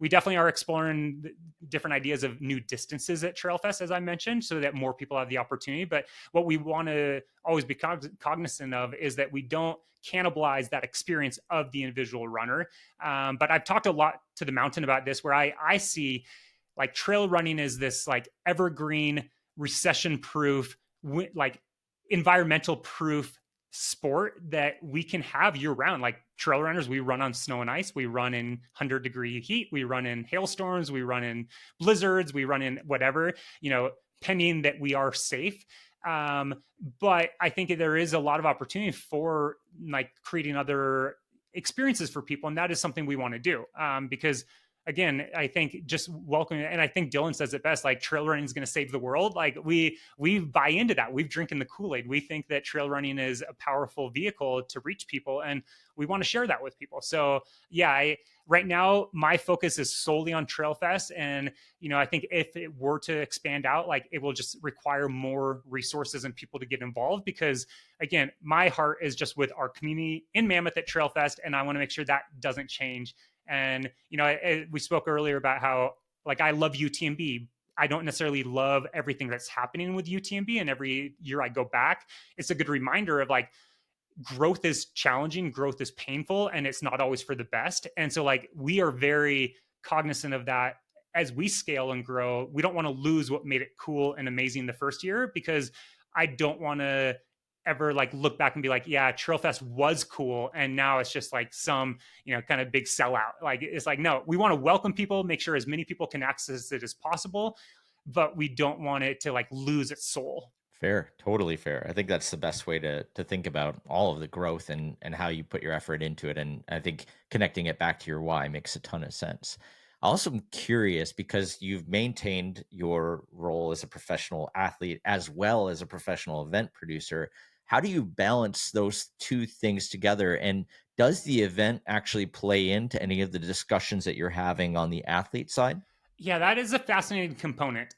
We definitely are exploring different ideas of new distances at Trailfest, as I mentioned, so that more people have the opportunity. But what we want to always be cognizant of is that we don't cannibalize that experience of the individual runner. But I've talked a lot to the mountain about this, where I see like trail running is this like evergreen, recession proof, like environmental proof sport that we can have year round. Like trail runners, we run on snow and ice, we run in 100-degree heat, we run in hailstorms, we run in blizzards, we run in whatever, pending that we are safe. But I think there is a lot of opportunity for like creating other experiences for people, and that is something we want to do, because again, I think just welcoming, and I think Dylan says it best, like trail running is going to save the world. Like we buy into that. We've drinking the Kool-Aid. We think that trail running is a powerful vehicle to reach people, and we want to share that with people. So yeah, right now my focus is solely on Trailfest, and I think if it were to expand out, like it will just require more resources and people to get involved, because again, my heart is just with our community in Mammoth at Trailfest, and I want to make sure that doesn't change. And we spoke earlier about how like I love UTMB. I don't necessarily love everything that's happening with UTMB, and every year I go back, it's a good reminder of like growth is challenging, growth is painful, and it's not always for the best. And so like we are very cognizant of that as we scale and grow. We don't want to lose what made it cool and amazing the first year, because I don't want to ever like look back and be like, yeah, Trailfest was cool, and now it's just like some, kind of big sellout. Like, it's like, no, we want to welcome people, make sure as many people can access it as possible, but we don't want it to like lose its soul. Fair, totally fair. I think that's the best way to think about all of the growth and how you put your effort into it. And I think connecting it back to your why makes a ton of sense. I also am curious because you've maintained your role as a professional athlete as well as a professional event producer. How do you balance those two things together? And does the event actually play into any of the discussions that you're having on the athlete side? Yeah, that is a fascinating component.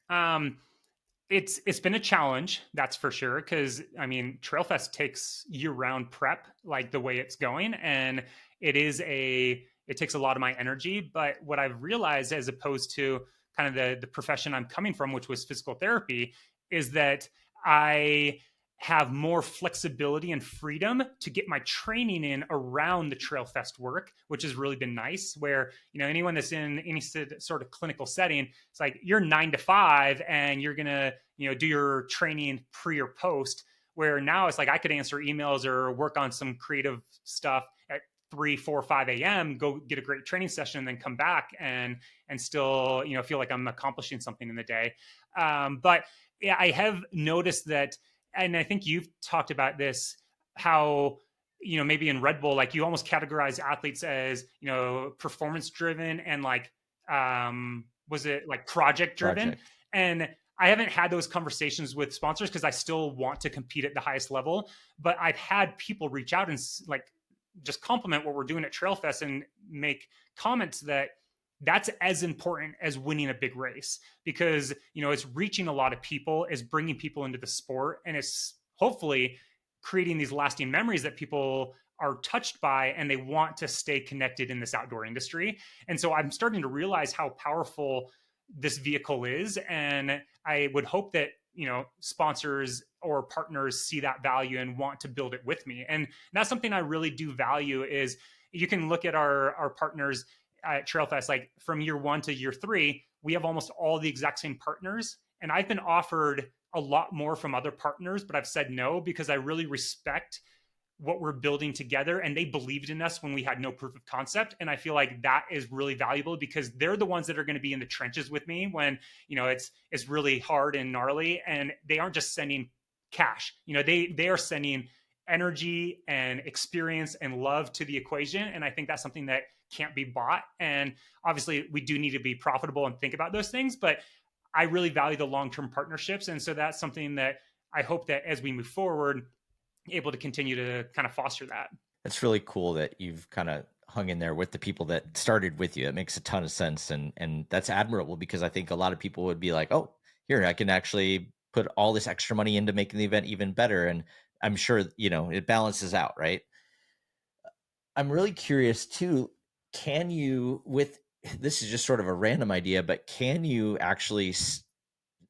It's been a challenge, that's for sure. Because I mean, Trailfest takes year round prep, like the way it's going, and it takes a lot of my energy. But what I've realized, as opposed to kind of the profession I'm coming from, which was physical therapy, is that I have more flexibility and freedom to get my training in around the Trailfest work, which has really been nice. Where, anyone that's in any sort of clinical setting, it's like you're 9 to 5 and you're gonna, do your training pre or post. Where now it's like I could answer emails or work on some creative stuff at 3, 4, 5 a.m., go get a great training session, and then come back and still, feel like I'm accomplishing something in the day. But yeah, I have noticed that, and I think you've talked about this, how, maybe in Red Bull, like you almost categorize athletes as, performance driven and like, was it like project driven? Project. And I haven't had those conversations with sponsors because I still want to compete at the highest level. But I've had people reach out and like just compliment what we're doing at Trailfest and make comments that that's as important as winning a big race, because it's reaching a lot of people, is bringing people into the sport, and it's hopefully creating these lasting memories that people are touched by and they want to stay connected in this outdoor industry. And so I'm starting to realize how powerful this vehicle is, and I would hope that sponsors or partners see that value and want to build it with me. And that's something I really do value. Is you can look at our partners at Trailfest, like from year 1 to year 3, we have almost all the exact same partners. And I've been offered a lot more from other partners, but I've said no because I really respect what we're building together, and they believed in us when we had no proof of concept. And I feel like that is really valuable because they're the ones that are going to be in the trenches with me when it's really hard and gnarly, and they aren't just sending cash. They are sending energy and experience and love to the equation, and I think that's something that can't be bought. And obviously we do need to be profitable and think about those things, but I really value the long-term partnerships. And so that's something that I hope that as we move forward, able to continue to kind of foster that. That's really cool that you've kind of hung in there with the people that started with you. It makes a ton of sense, and that's admirable because I think a lot of people would be like, "Oh, here I can actually put all this extra money into making the event even better." And I'm sure it balances out, right? I'm really curious too. Can you, with this is just sort of a random idea, but can you actually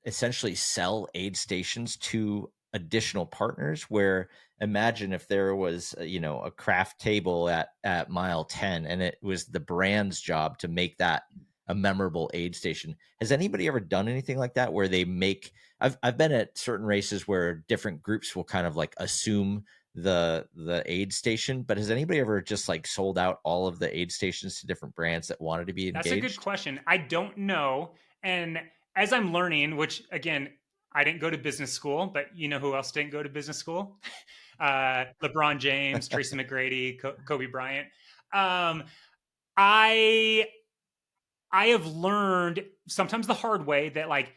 essentially sell aid stations to additional partners? Where imagine if there was a craft table at mile 10 and it was the brand's job to make that a memorable aid station. Has anybody ever done anything like that where they make I've been at certain races where different groups will kind of like assume the aid station, but has anybody ever just like sold out all of the aid stations to different brands that wanted to be That's a good engaged? question. I don't know. And as I'm learning, which again, I didn't go to business school, but you know who else didn't go to business school? LeBron James, Tracy McGrady, Kobe Bryant. Um, I I have learned sometimes the hard way that like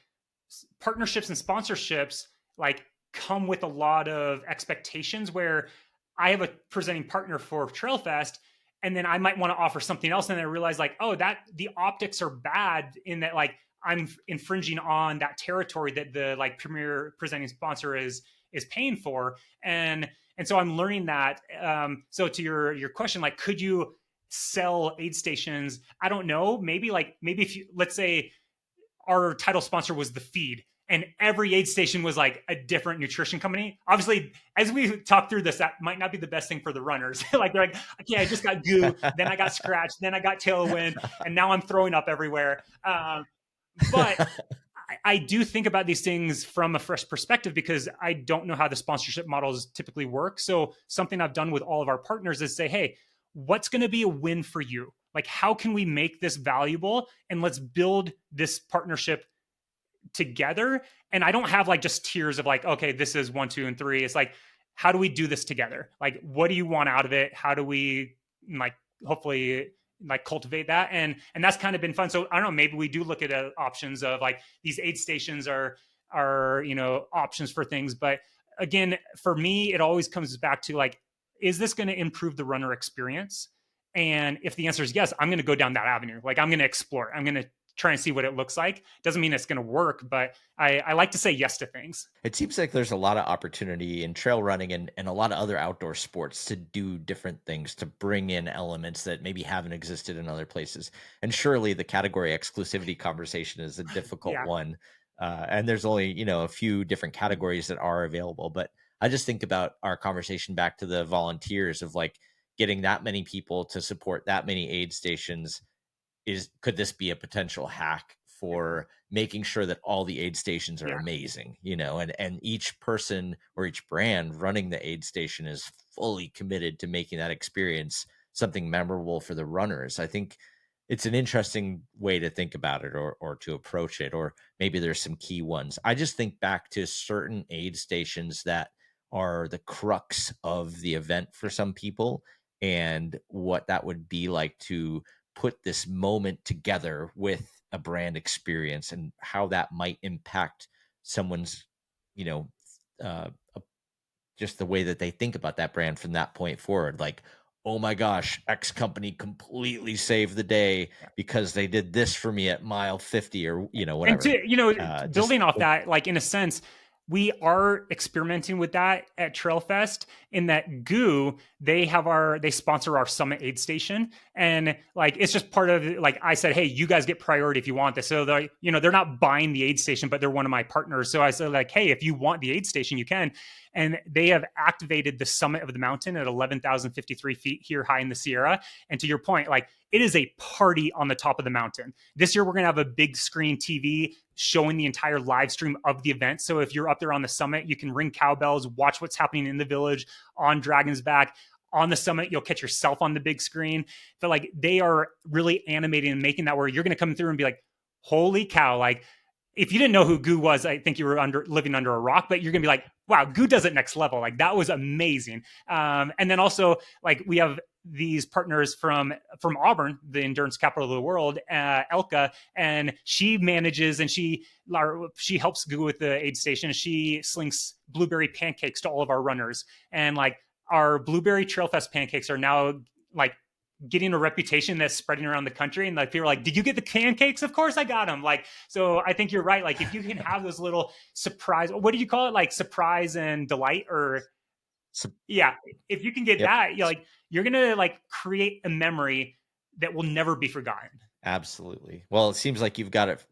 partnerships and sponsorships like come with a lot of expectations, where I have a presenting partner for Trailfest, and then I might want to offer something else, and then I realize like, oh, that the optics are bad in that like I'm infringing on that territory that the like premier presenting sponsor is paying for. And so I'm learning that. So to your question, like, could you sell aid stations? I don't know. Maybe if you, let's say our title sponsor was the feed, and every aid station was like a different nutrition company. Obviously, as we talk through this, that might not be the best thing for the runners. Like they're like, okay, I just got goo, then I got scratch, then I got tailwind, and now I'm throwing up everywhere. But I do think about these things from a fresh perspective because I don't know how the sponsorship models typically work. So something I've done with all of our partners is say, hey, what's going to be a win for you? Like, how can we make this valuable? And let's build this partnership together. And I don't have like just tiers of like, okay, this is 1, 2, and 3. It's like, how do we do this together? Like, what do you want out of it? How do we like hopefully like cultivate that? And that's kind of been fun. So I don't know, maybe we do look at options of like these aid stations are options for things. But again, for me, it always comes back to like, is this going to improve the runner experience? And if the answer is yes, I'm going to go down that avenue. Like I'm going to explore. I'm going to try and see what it looks like. Doesn't mean it's going to work, but I like to say yes to things. It seems like there's a lot of opportunity in trail running and a lot of other outdoor sports to do different things, to bring in elements that maybe haven't existed in other places. And surely the category exclusivity conversation is a difficult Yeah. one. And there's only, a few different categories that are available. But I just think about our conversation back to the volunteers of like getting that many people to support that many aid stations. Could this be a potential hack Yeah. for making sure that all the aid stations are Yeah. amazing, and each person or each brand running the aid station is fully committed to making that experience something memorable for the runners. I think it's an interesting way to think about it, or to approach it, or maybe there's some key ones. I just think back to certain aid stations that are the crux of the event for Yeah. some people, and what that would be like to put this moment together with a brand experience, and how that might impact someone's, you know, uh, just the way that they think about that brand from that point forward. Like, oh my gosh, X company completely saved the day Yeah. because they did this for me at mile 50, or, And whatever. Just, building off that, like in a sense, we are experimenting with that at Trailfest in that Goo, they sponsor our Summit aid station. And like, it's just part of like, I said, hey, you guys get priority if you want this. So they're not buying the aid station, but they're one of my partners. So I said like, hey, if you want the aid station, you can. And they have activated the summit of the mountain at 11,053 feet here high in the Sierra. And to your point, like it is a party on the top of the mountain. This year, we're going to have a big screen TV showing the entire live stream of the event. So if you're up there on the summit, you can ring cowbells, watch what's happening in the village on Dragon's Back. On the summit, you'll catch yourself on the big screen. But like they are really animating and making that where you're going to come through and be like, holy cow, like if you didn't know who Goo was, I think you were living under a rock, but you're going to be like, wow, Goo does it next level. Like that was amazing. And then also like we have these partners from Auburn, the endurance capital of the world, Elka, and she manages and she helps Goo with the aid station. She slings blueberry pancakes to all of our runners, and like our blueberry Trailfest pancakes are now like getting a reputation that's spreading around the country. And like people are like, did you get the pancakes? Of course I got them. Like, so I think you're right. Like if you can have those little surprise, what do you call it? Like surprise and delight, or so, yeah, if you can get yep. that, like you're gonna like create a memory that will never be forgotten. Absolutely. Well, it seems like you've got it.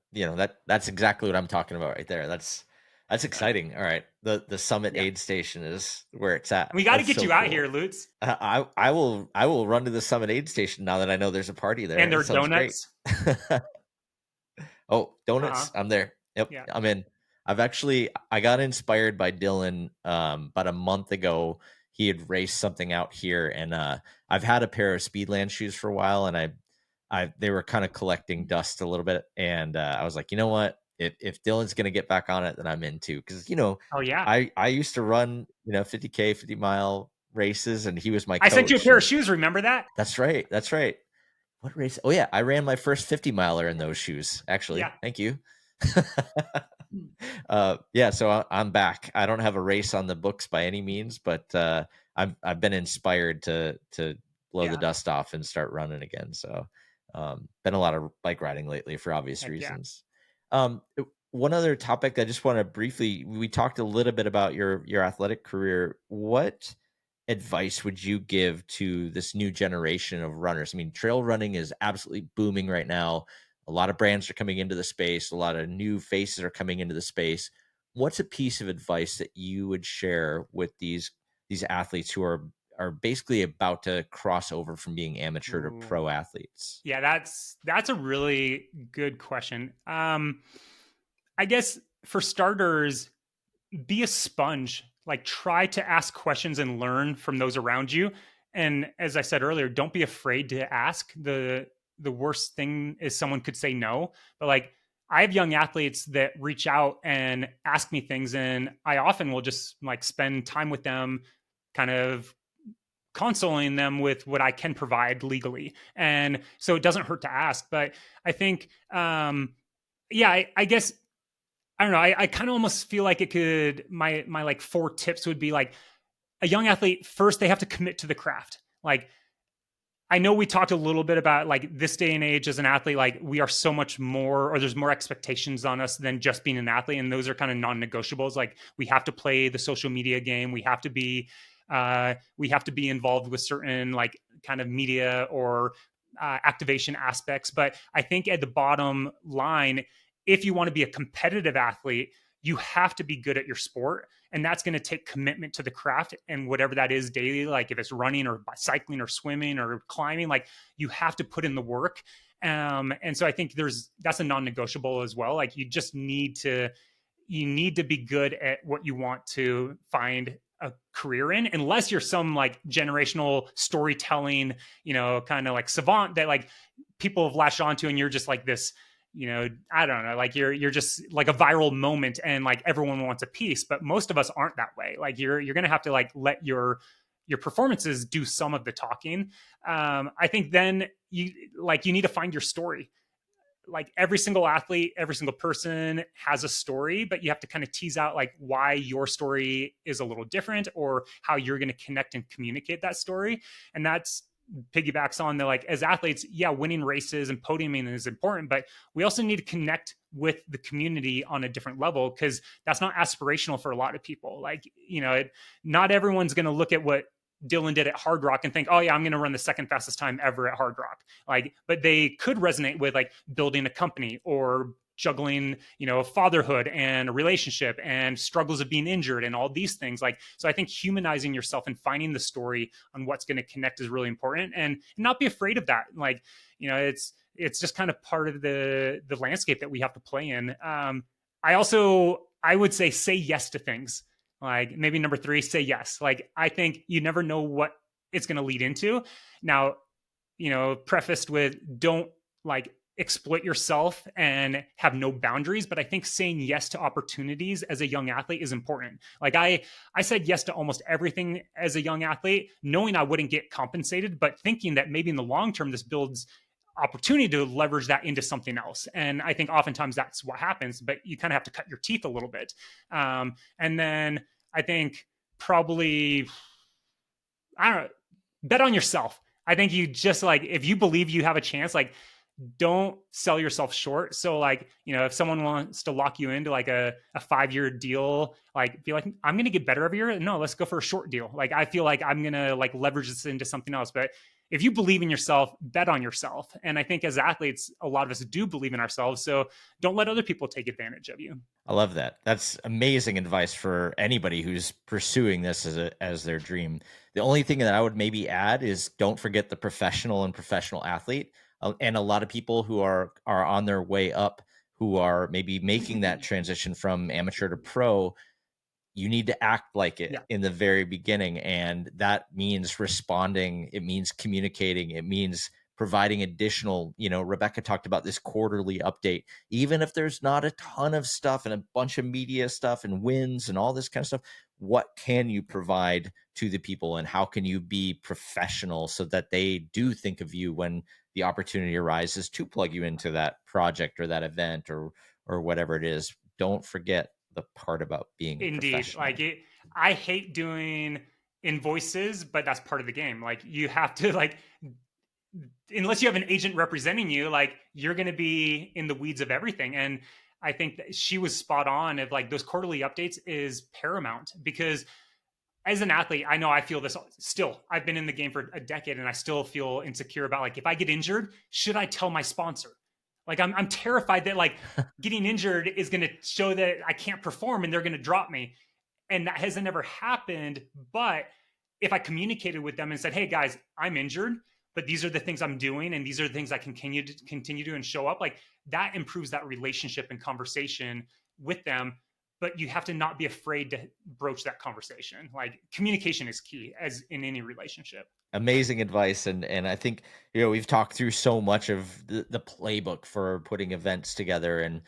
That's exactly what I'm talking about right there. That's Yeah. exciting. All right, the Summit Yeah. Aid Station is where it's at. We got to That's get so you out cool. here, Lutz. I will run to the Summit Aid Station now that I know there's a party there. And That their sounds great. donuts. Oh, Uh huh. donuts. I'm there. Yep, Yeah. I'm in. I got inspired by Dylan about a month ago. He had raced something out here, and I've had a pair of Speedland shoes for a while, and they were kind of collecting dust a little bit, and I was like, you know what? If Dylan's gonna get back on it, then I'm in too, because Oh yeah. I used to run 50K 50-mile races, and he was my I sent you a coach, pair of and shoes. Remember that? that's right, that's right. What race? Oh yeah, I ran my first 50 miler in those shoes. Actually, Yeah. thank you. Yeah, so I'm back. I don't have a race on the books by any means, but I've been inspired to blow the Yeah. dust off and start running again. So been a lot of bike riding lately for obvious Heck yeah. reasons. One other topic I just want to briefly, we talked a little bit about your athletic career. What advice would you give to this new generation of runners? I mean, trail running is absolutely booming right now. A lot of brands are coming into the space, a lot of new faces are coming into the space. What's a piece of advice that you would share with these athletes who are basically about to cross over from being amateur to Ooh. pro athletes? Yeah, that's a really good question. I guess for starters, be a sponge. Like try to ask questions and learn from those around you. And as I said earlier, don't be afraid to ask. The worst thing is someone could say no. But like I have young athletes that reach out and ask me things, and I often will just like spend time with them, kind of consoling them with what I can provide legally. And so it doesn't hurt to ask. But I think yeah, I guess I don't know. I kind of almost feel like it could my like 4 tips would be like a young athlete first they have to commit to the craft. Like I know we talked a little bit about like this day and age as an athlete, like we are so much more, or there's more expectations on us than just being an athlete, and those are kind of non-negotiables. Like we have to play the social media game, we have to be involved with certain like kind of media or activation aspects. But I think at the bottom line, if you want to be a competitive athlete, you have to be good at your sport, and that's going to take commitment to the craft and whatever that is daily. Like if it's running or cycling or swimming or climbing, like you have to put in the work. And so I think that's a non-negotiable as well. Like you need to be good at what you want to find a career in, unless you're some like generational storytelling, kind of like savant that like people have latched onto, and you're just like this, I don't know, like you're just like a viral moment and like everyone wants a piece. But most of us aren't that way. Like you're going to have to like let your performances do some of the talking. I think then you need to find your story. Like every single athlete, every single person has a story, but you have to kind of tease out like why your story is a little different, or how you're going to connect and communicate that story. And that's piggybacks on the, like, as athletes, yeah, winning races and podiuming is important, but we also need to connect with the community on a different level, because that's not aspirational for a lot of people. Like, not everyone's going to look at what Dylan did at Hard Rock and think, oh yeah, I'm going to run the second fastest time ever at Hard Rock. Like, but they could resonate with like building a company or juggling, fatherhood and a relationship and struggles of being injured and all these things. Like, so I think humanizing yourself and finding the story on what's going to connect is really important, and not be afraid of that. Like, it's just kind of part of the landscape that we have to play in. I would say yes to things. Like maybe number 3, say yes. Like I think you never know what it's going to lead into. Now, prefaced with don't like exploit yourself and have no boundaries. But I think saying yes to opportunities as a young athlete is important. Like I said yes to almost everything as a young athlete, knowing I wouldn't get compensated, but thinking that maybe in the long term, this builds opportunity to leverage that into something else. And I think oftentimes that's what happens, but you kind of have to cut your teeth a little bit. And then I think probably, I don't know, bet on yourself. I think you just like, if you believe you have a chance, like don't sell yourself short. So like, if someone wants to lock you into like a 5-year deal, like be like, I'm going to get better every year. No, let's go for a short deal. Like, I feel like I'm going to like leverage this into something else. But if you believe in yourself, bet on yourself. And I think as athletes, a lot of us do believe in ourselves. So don't let other people take advantage of you. I love that. That's amazing advice for anybody who's pursuing this as their dream. The only thing that I would maybe add is don't forget the professional and professional athlete. And a lot of people who are on their way up, who are maybe making that transition from amateur to pro, you need to act like it Yeah. in the very beginning. And that means responding. It means communicating. It means providing additional, Rebecca talked about this quarterly update. Even if there's not a ton of stuff and a bunch of media stuff and wins and all this kind of stuff, what can you provide to the people, and how can you be professional so that they do think of you when the opportunity arises to plug you into that project or that event or whatever it is. Don't forget the part about being Indeed. professional. I hate doing invoices, but that's part of the game. Like you have to like, unless you have an agent representing you, like you're going to be in the weeds of everything. And I think that she was spot on of like those quarterly updates is paramount, because as an athlete, I know I feel this still. I've been in the game for a decade and I still feel insecure about like, if I get injured, should I tell my sponsor? Like I'm terrified that like getting injured is going to show that I can't perform and they're going to drop me. And that hasn't ever happened. But if I communicated with them and said, hey guys, I'm injured, but these are the things I'm doing and these are the things I continue to and show up, like that improves that relationship and conversation. with them, but you have to not be afraid to broach that conversation. Like communication is key as in any relationship. Amazing advice, and I think, we've talked through so much of the playbook for putting events together and,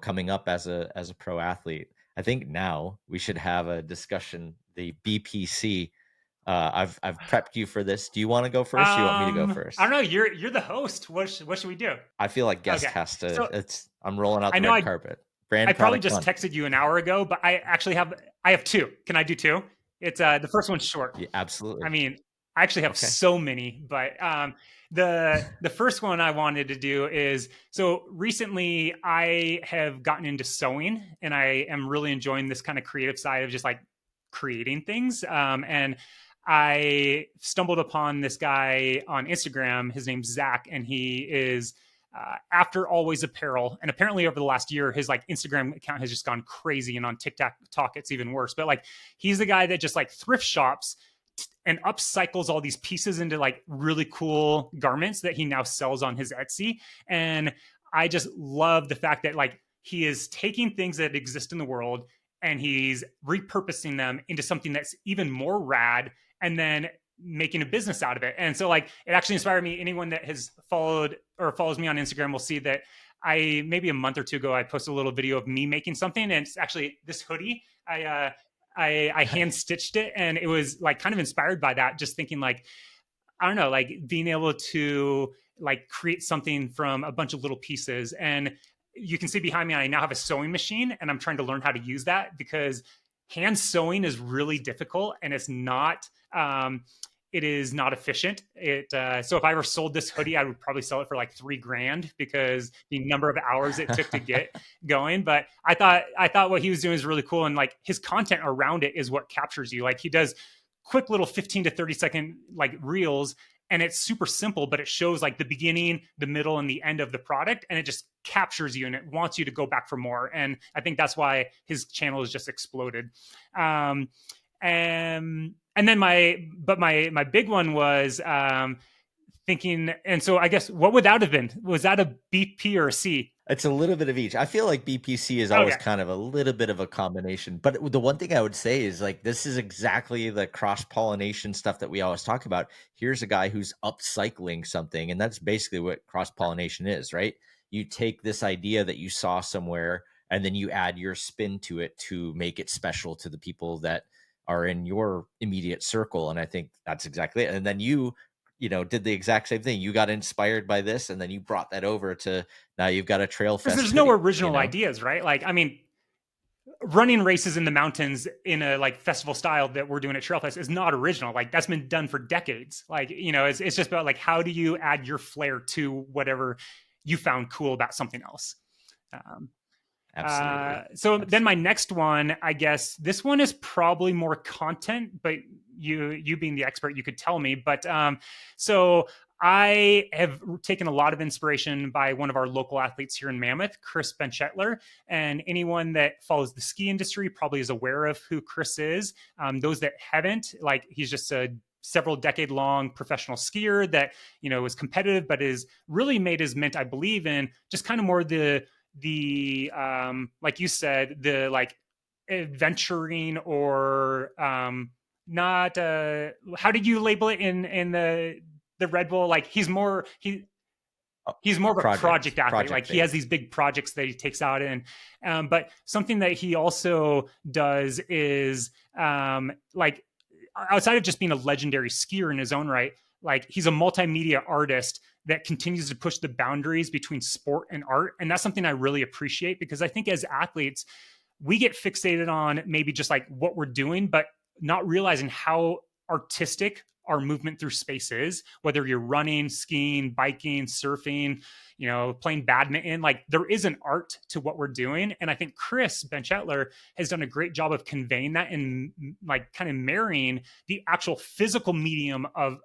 coming up as a pro athlete. I think now we should have a discussion, the BPC. I've prepped you for this. Do you wanna go first? Do you want me to go I don't first? know. You're the host. What should we do? I feel like guest Okay. has to So it's I'm rolling out I the know red carpet. I Brand, probably product, just fun. texted you an hour ago, but I have two. Can I do two? It's the first one's short. Yeah, I absolutely. mean, I actually have Okay. so many, but the first one I wanted to do is so recently I have gotten into sewing, and I am really enjoying this kind of creative side of just like creating things. And I stumbled upon this guy on Instagram. His name's Zach, and he is after Always Apparel. And apparently, over the last year, his like Instagram account has just gone crazy, and on TikTok, it's even worse. But like, he's the guy that just like thrift shops and upcycles all these pieces into like really cool garments that he now sells on his Etsy. And I just love the fact that like he is taking things that exist in the world and he's repurposing them into something that's even more rad, and then making a business out of it. And so like it actually inspired me. Anyone that has followed or follows me on Instagram will see that I maybe a month or two ago I posted a little video of me making something, and it's actually this hoodie. I hand stitched it, and it was like kind of inspired by that. Just thinking like, I don't know, like being able to like create something from a bunch of little pieces. And you can see behind me, I now have a sewing machine, and I'm trying to learn how to use that because hand sewing is really difficult, and it is not efficient. So if I ever sold this hoodie, I would probably sell it for like $3,000 because the number of hours it took to get going. But I thought what he was doing is really cool, and like his content around it is what captures you. Like he does quick little 15 to 30-second like reels, and it's super simple, but it shows like the beginning, the middle, and the end of the product, and it just captures you and it wants you to go back for more. And I think that's why his channel has just exploded. um and then my big one was thinking, and so I guess what would that have been? Was that a BP or a C? It's a little bit of each. I feel like BPC is always Okay. kind of a little bit of a combination. But the one thing I would say is like this is exactly the cross-pollination stuff that we always talk about. Here's a guy who's upcycling something, and that's basically what cross-pollination is, right? You take this idea that you saw somewhere and then you add your spin to it to make it special to the people that are in your immediate circle. And I think that's exactly it. And then did the exact same thing. You got inspired by this and then you brought that over to now you've got a Trail Because Fest there's no hoodie, original ideas, right? Like, I mean, running races in the mountains in a like festival style that we're doing at Trailfest is not original. Like that's been done for decades. Like, it's just about like how do you add your flair to whatever you found cool about something else. Um, Absolutely. so then my Absolutely. next one, I guess this one is probably more content, but you being the expert, you could tell me. But so I have taken a lot of inspiration by one of our local athletes here in Mammoth, Chris Benchetler, and anyone that follows the ski industry probably is aware of who Chris is. Those that haven't, like he's just a several decade long professional skier that is competitive, but is really made his mint, I believe, in just kind of more the like you said, the like adventuring or not how did you label it in the Red Bull? Like Oh, he's more of a project athlete. Like project he has based. these big projects that he takes out in. But something that he also does is like outside of just being a legendary skier in his own right, like he's a multimedia artist that continues to push the boundaries between sport and art. And that's something I really appreciate because I think as athletes, we get fixated on maybe just like what we're doing, but not realizing how artistic our movement through space is, whether you're running, skiing, biking, surfing, playing badminton. Like there is an art to what we're doing. And I think Chris Benchetler has done a great job of conveying that and like kind of marrying the actual physical medium of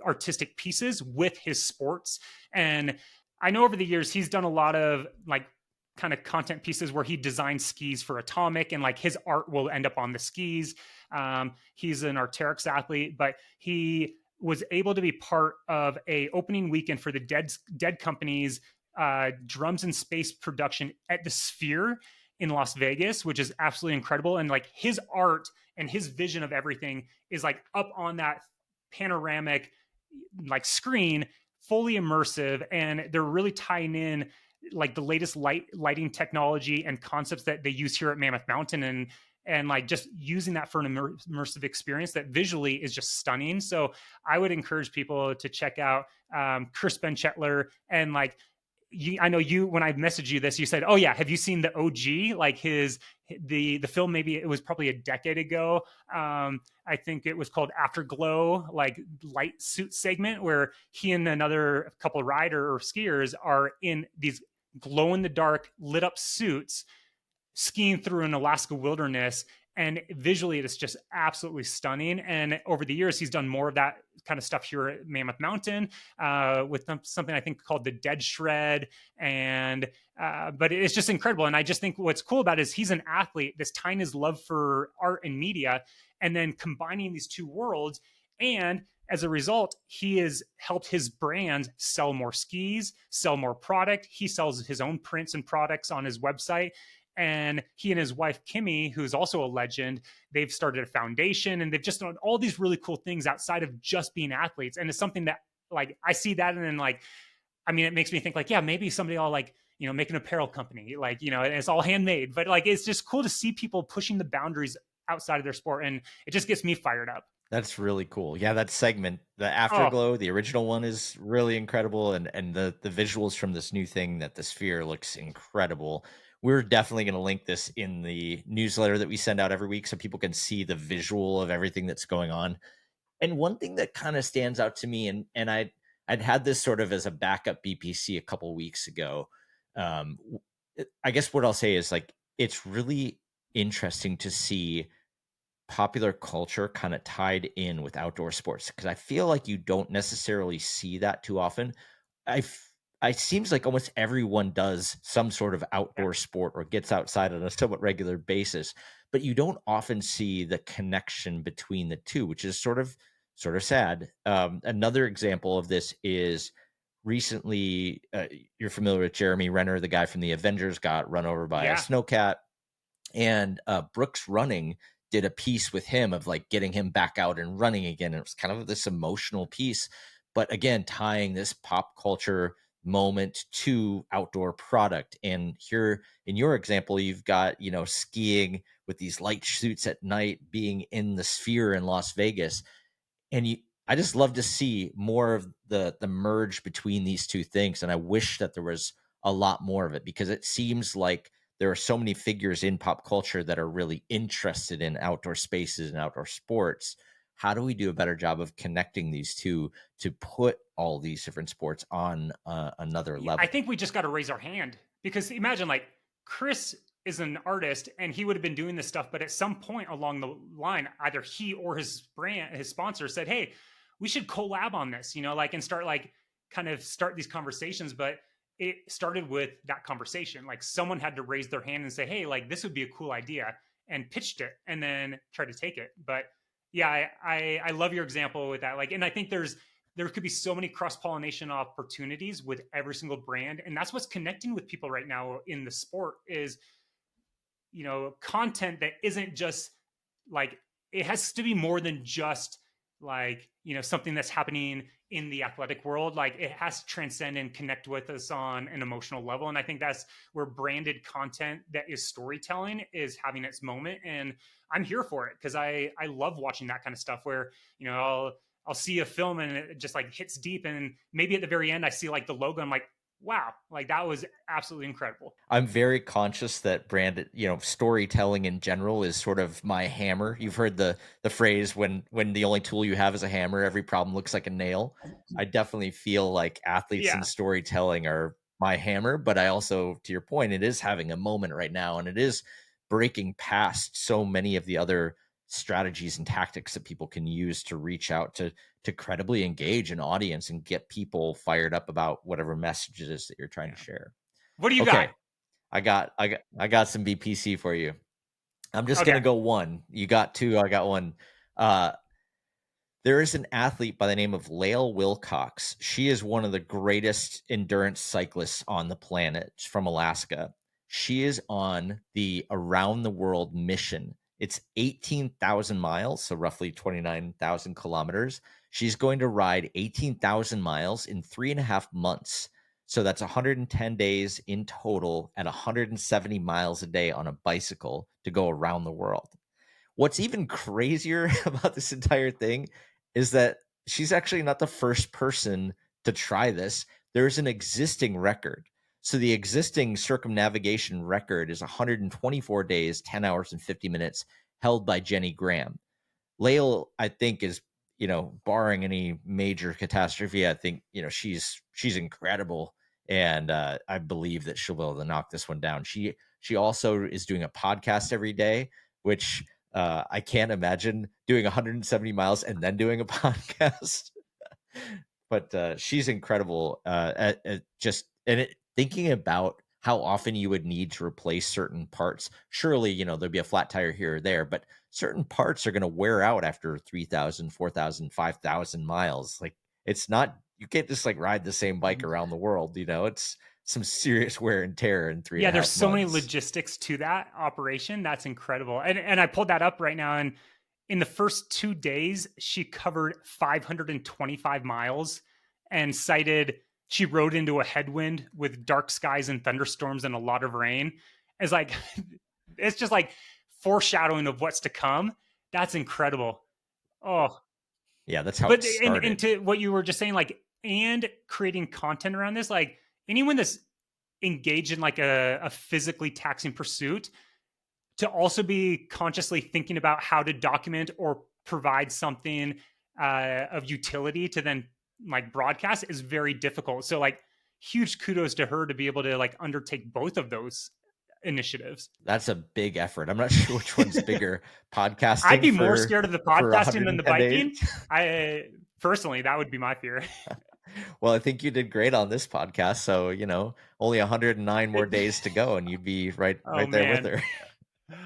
artistic pieces with his sports. And I know over the years he's done a lot of like kind of content pieces where he designs skis for Atomic, and like his art will end up on the skis. He's an Arc'teryx athlete, but he was able to be part of a opening weekend for the Dead Company's Drums in Space production at the Sphere in Las Vegas, which is absolutely incredible. And like his art and his vision of everything is like up on that panoramic like screen, fully immersive, and they're really tying in like the latest lighting technology and concepts that they use here at Mammoth Mountain, and like just using that for an immersive experience that visually is just stunning. So I would encourage people to check out Chris Benchetler. And like I know you, when I messaged you this, you said, oh yeah, have you seen the OG, like the film? Maybe it was probably a decade ago. I think it was called Afterglow, like light suit segment, where he and another couple rider or skiers are in these glow in the dark lit up suits skiing through an Alaska wilderness. And visually, it's just absolutely stunning. And over the years, he's done more of that kind of stuff here at Mammoth Mountain with something I think called the Dead Shred. And but it's just incredible. And I just think what's cool about it is he's an athlete that's tying his love for art and media, and then combining these two worlds. And as a result, he has helped his brand sell more skis, sell more product. He sells his own prints and products on his website. And he and his wife Kimmy, who's also a legend, they've started a foundation, and they've just done all these really cool things outside of just being athletes. And it's something that like I see that, and then like, I mean, it makes me think like, yeah, maybe somebody will like, make an apparel company, like, and it's all handmade. But like, it's just cool to see people pushing the boundaries outside of their sport, and it just gets me fired up. That's really cool. Yeah, that segment, the Oh, Afterglow, the original one is really incredible, and the visuals from this new thing, that the sphere looks incredible. We're definitely going to link this in the newsletter that we send out every week so people can see the visual of everything that's going on. And one thing that kind of stands out to me, and I'd had this sort of as a backup BPC a couple weeks ago. Um, I guess what I'll say is like it's really interesting to see popular culture kind of tied in with outdoor sports, because I feel like you don't necessarily see that too often. I it seems like almost everyone does some sort of yeah. outdoor sport or gets outside on a somewhat regular basis, but you don't often see the connection between the two, which is sort of sad. Another example of this is recently, you're familiar with Jeremy Renner, the guy from the Avengers, got run over by a Yeah. snowcat, and Brooks Running did a piece with him of like getting him back out and running again. And it was kind of this emotional piece, but again, tying this pop culture moment to outdoor product. And here in your example, you've got, skiing with these light suits at night, being in the sphere in Las Vegas. And I just love to see more of the merge between these two things, and I wish that there was a lot more of it, because it seems like there are so many figures in pop culture that are really interested in outdoor spaces and outdoor sports. How do we do a better job of connecting these two to put all these different sports on another Yeah, I level? think we just got to raise our hand, because imagine like Chris is an artist and he would have been doing this stuff, but at some point along the line, either he or his brand, his sponsor said, "Hey, we should collab on this," like, and start like kind of start these conversations. But it started with that conversation. Like someone had to raise their hand and say, "Hey, like this would be a cool idea," and pitched it, and then try to take it. But yeah, I love your example with that. Like, and I think there could be so many cross pollination opportunities with every single brand, and that's what's connecting with people right now in the sport is content that isn't just like, it has to be more than just like something that's happening in the athletic world. Like it has to transcend and connect with us on an emotional level, and I think that's where branded content that is storytelling is having its moment. And I'm here for it, because I love watching that kind of stuff where I'll see a film and it just like hits deep, and maybe at the very end I see like the logo, I'm like, wow, like that was absolutely incredible. I'm very conscious that storytelling in general is sort of my hammer. You've heard the phrase, when the only tool you have is a hammer, every problem looks like a nail. I definitely feel like athletes and Yeah. storytelling are my hammer, but I also, to your point, it is having a moment right now, and it is breaking past so many of the other strategies and tactics that people can use to reach out to credibly engage an audience and get people fired up about whatever message it is that you're trying to Yeah. share. What do you got? Okay, I got some BPC for you. I'm just Okay. gonna go one. You got two, I got one. Uh, there is an athlete by the name of Lael Wilcox. She is one of the greatest endurance cyclists on the planet. She's from Alaska. She is on the around the world mission. It's 18,000 miles, so roughly 29,000 kilometers. She's going to ride 18,000 miles in 3.5 months. So that's 110 days in total at 170 miles a day on a bicycle to go around the world. What's even crazier about this entire thing is that she's actually not the first person to try this. There's an existing record. So the existing circumnavigation record is 124 days, 10 hours, and 50 minutes, held by Jenny Graham. Lael, I think, is, barring any major catastrophe, I think, she's incredible, and I believe that she'll be able to knock this one down. She also is doing a podcast every day, which I can't imagine doing 170 miles and then doing a podcast. But she's incredible at just thinking about how often you would need to replace certain parts. Surely, there'll be a flat tire here or there, but certain parts are going to wear out after 3,000, 4,000, 5,000 miles. Like, it's not, you can't just like ride the same bike around the world. It's some serious wear and tear in three and Yeah, a there's half so many months. logistics to that operation. That's incredible. And I pulled that up right now, and in the first 2 days, she covered 525 miles and cited she rode into a headwind with dark skies and thunderstorms and a lot of rain. It's like it's just like foreshadowing of what's to come. That's incredible. Oh, Yeah, that's how it but and started. to what you were just saying, like, and creating content around this, like anyone that's engaged in like a physically taxing pursuit, to also be consciously thinking about how to document or provide something of utility to then like broadcast is very difficult. So like huge kudos to her to be able to like undertake both of those initiatives. That's a big effort. I'm not sure which one's bigger, I'd podcasting be more for scared of the for podcasting than the 110 days. biking. I personally, that would be my fear. Well, I think you did great on this podcast. So, only 109 more days to go, and you'd be right Oh right there with man. her.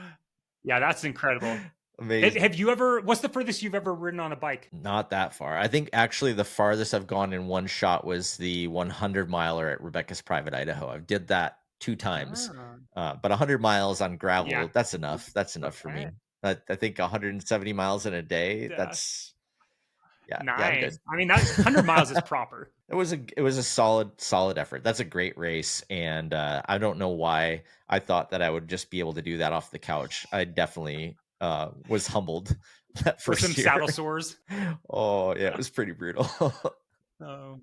Yeah, that's incredible. Amazing. Have you ever, what's the furthest you've ever ridden on a bike? Not that far. I think actually the farthest I've gone in one shot was the 100 miler at Rebecca's Private Idaho. I did that 2 times, Ah, but 100 miles on yeah. gravel, that's enough. That's enough for Okay. me. I think 170 miles in a day. Yeah. Yeah, I'm Nice. good. I mean, that 100 miles is proper. It was a solid effort. That's a great race, and I don't know why I thought that I would just be able to do that off the couch. I definitely was humbled that With some first year. saddle sores. Oh yeah, it was pretty brutal. Oh.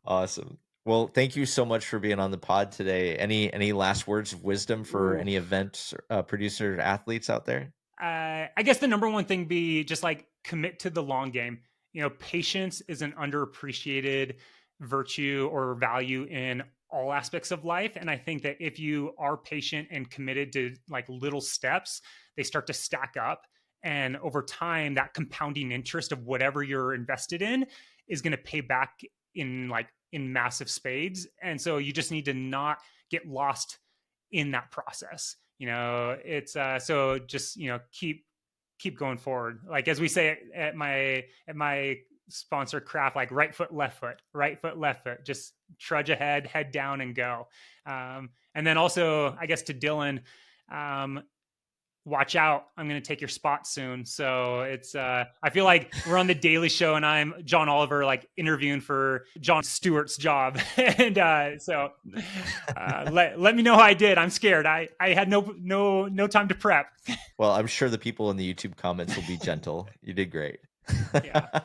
Awesome. Well, thank you so much for being on the pod today. Any last words of wisdom for Ooh. any event producer athletes out there? I guess the number one thing be just like commit to the long game. You know, patience is an underappreciated virtue or value in all aspects of life. And I think that if you are patient and committed to like little steps, they start to stack up. And over time, that compounding interest of whatever you're invested in is going to pay back in like in massive spades. And so you just need to not get lost in that process. You know, it's so just, you know, keep going forward. Like as we say at my sponsor Craft, like right foot, right foot, left foot, just trudge ahead, head down and go. And then also, I guess to Dylan, um, watch out, I'm going to take your spot soon. So it's I feel like we're on the Daily Show and I'm John Oliver like interviewing for Jon Stewart's job. And so let me know how I did. I'm scared. I had no time to prep. Well, I'm sure the people in the YouTube comments will be gentle. You did great. Yeah.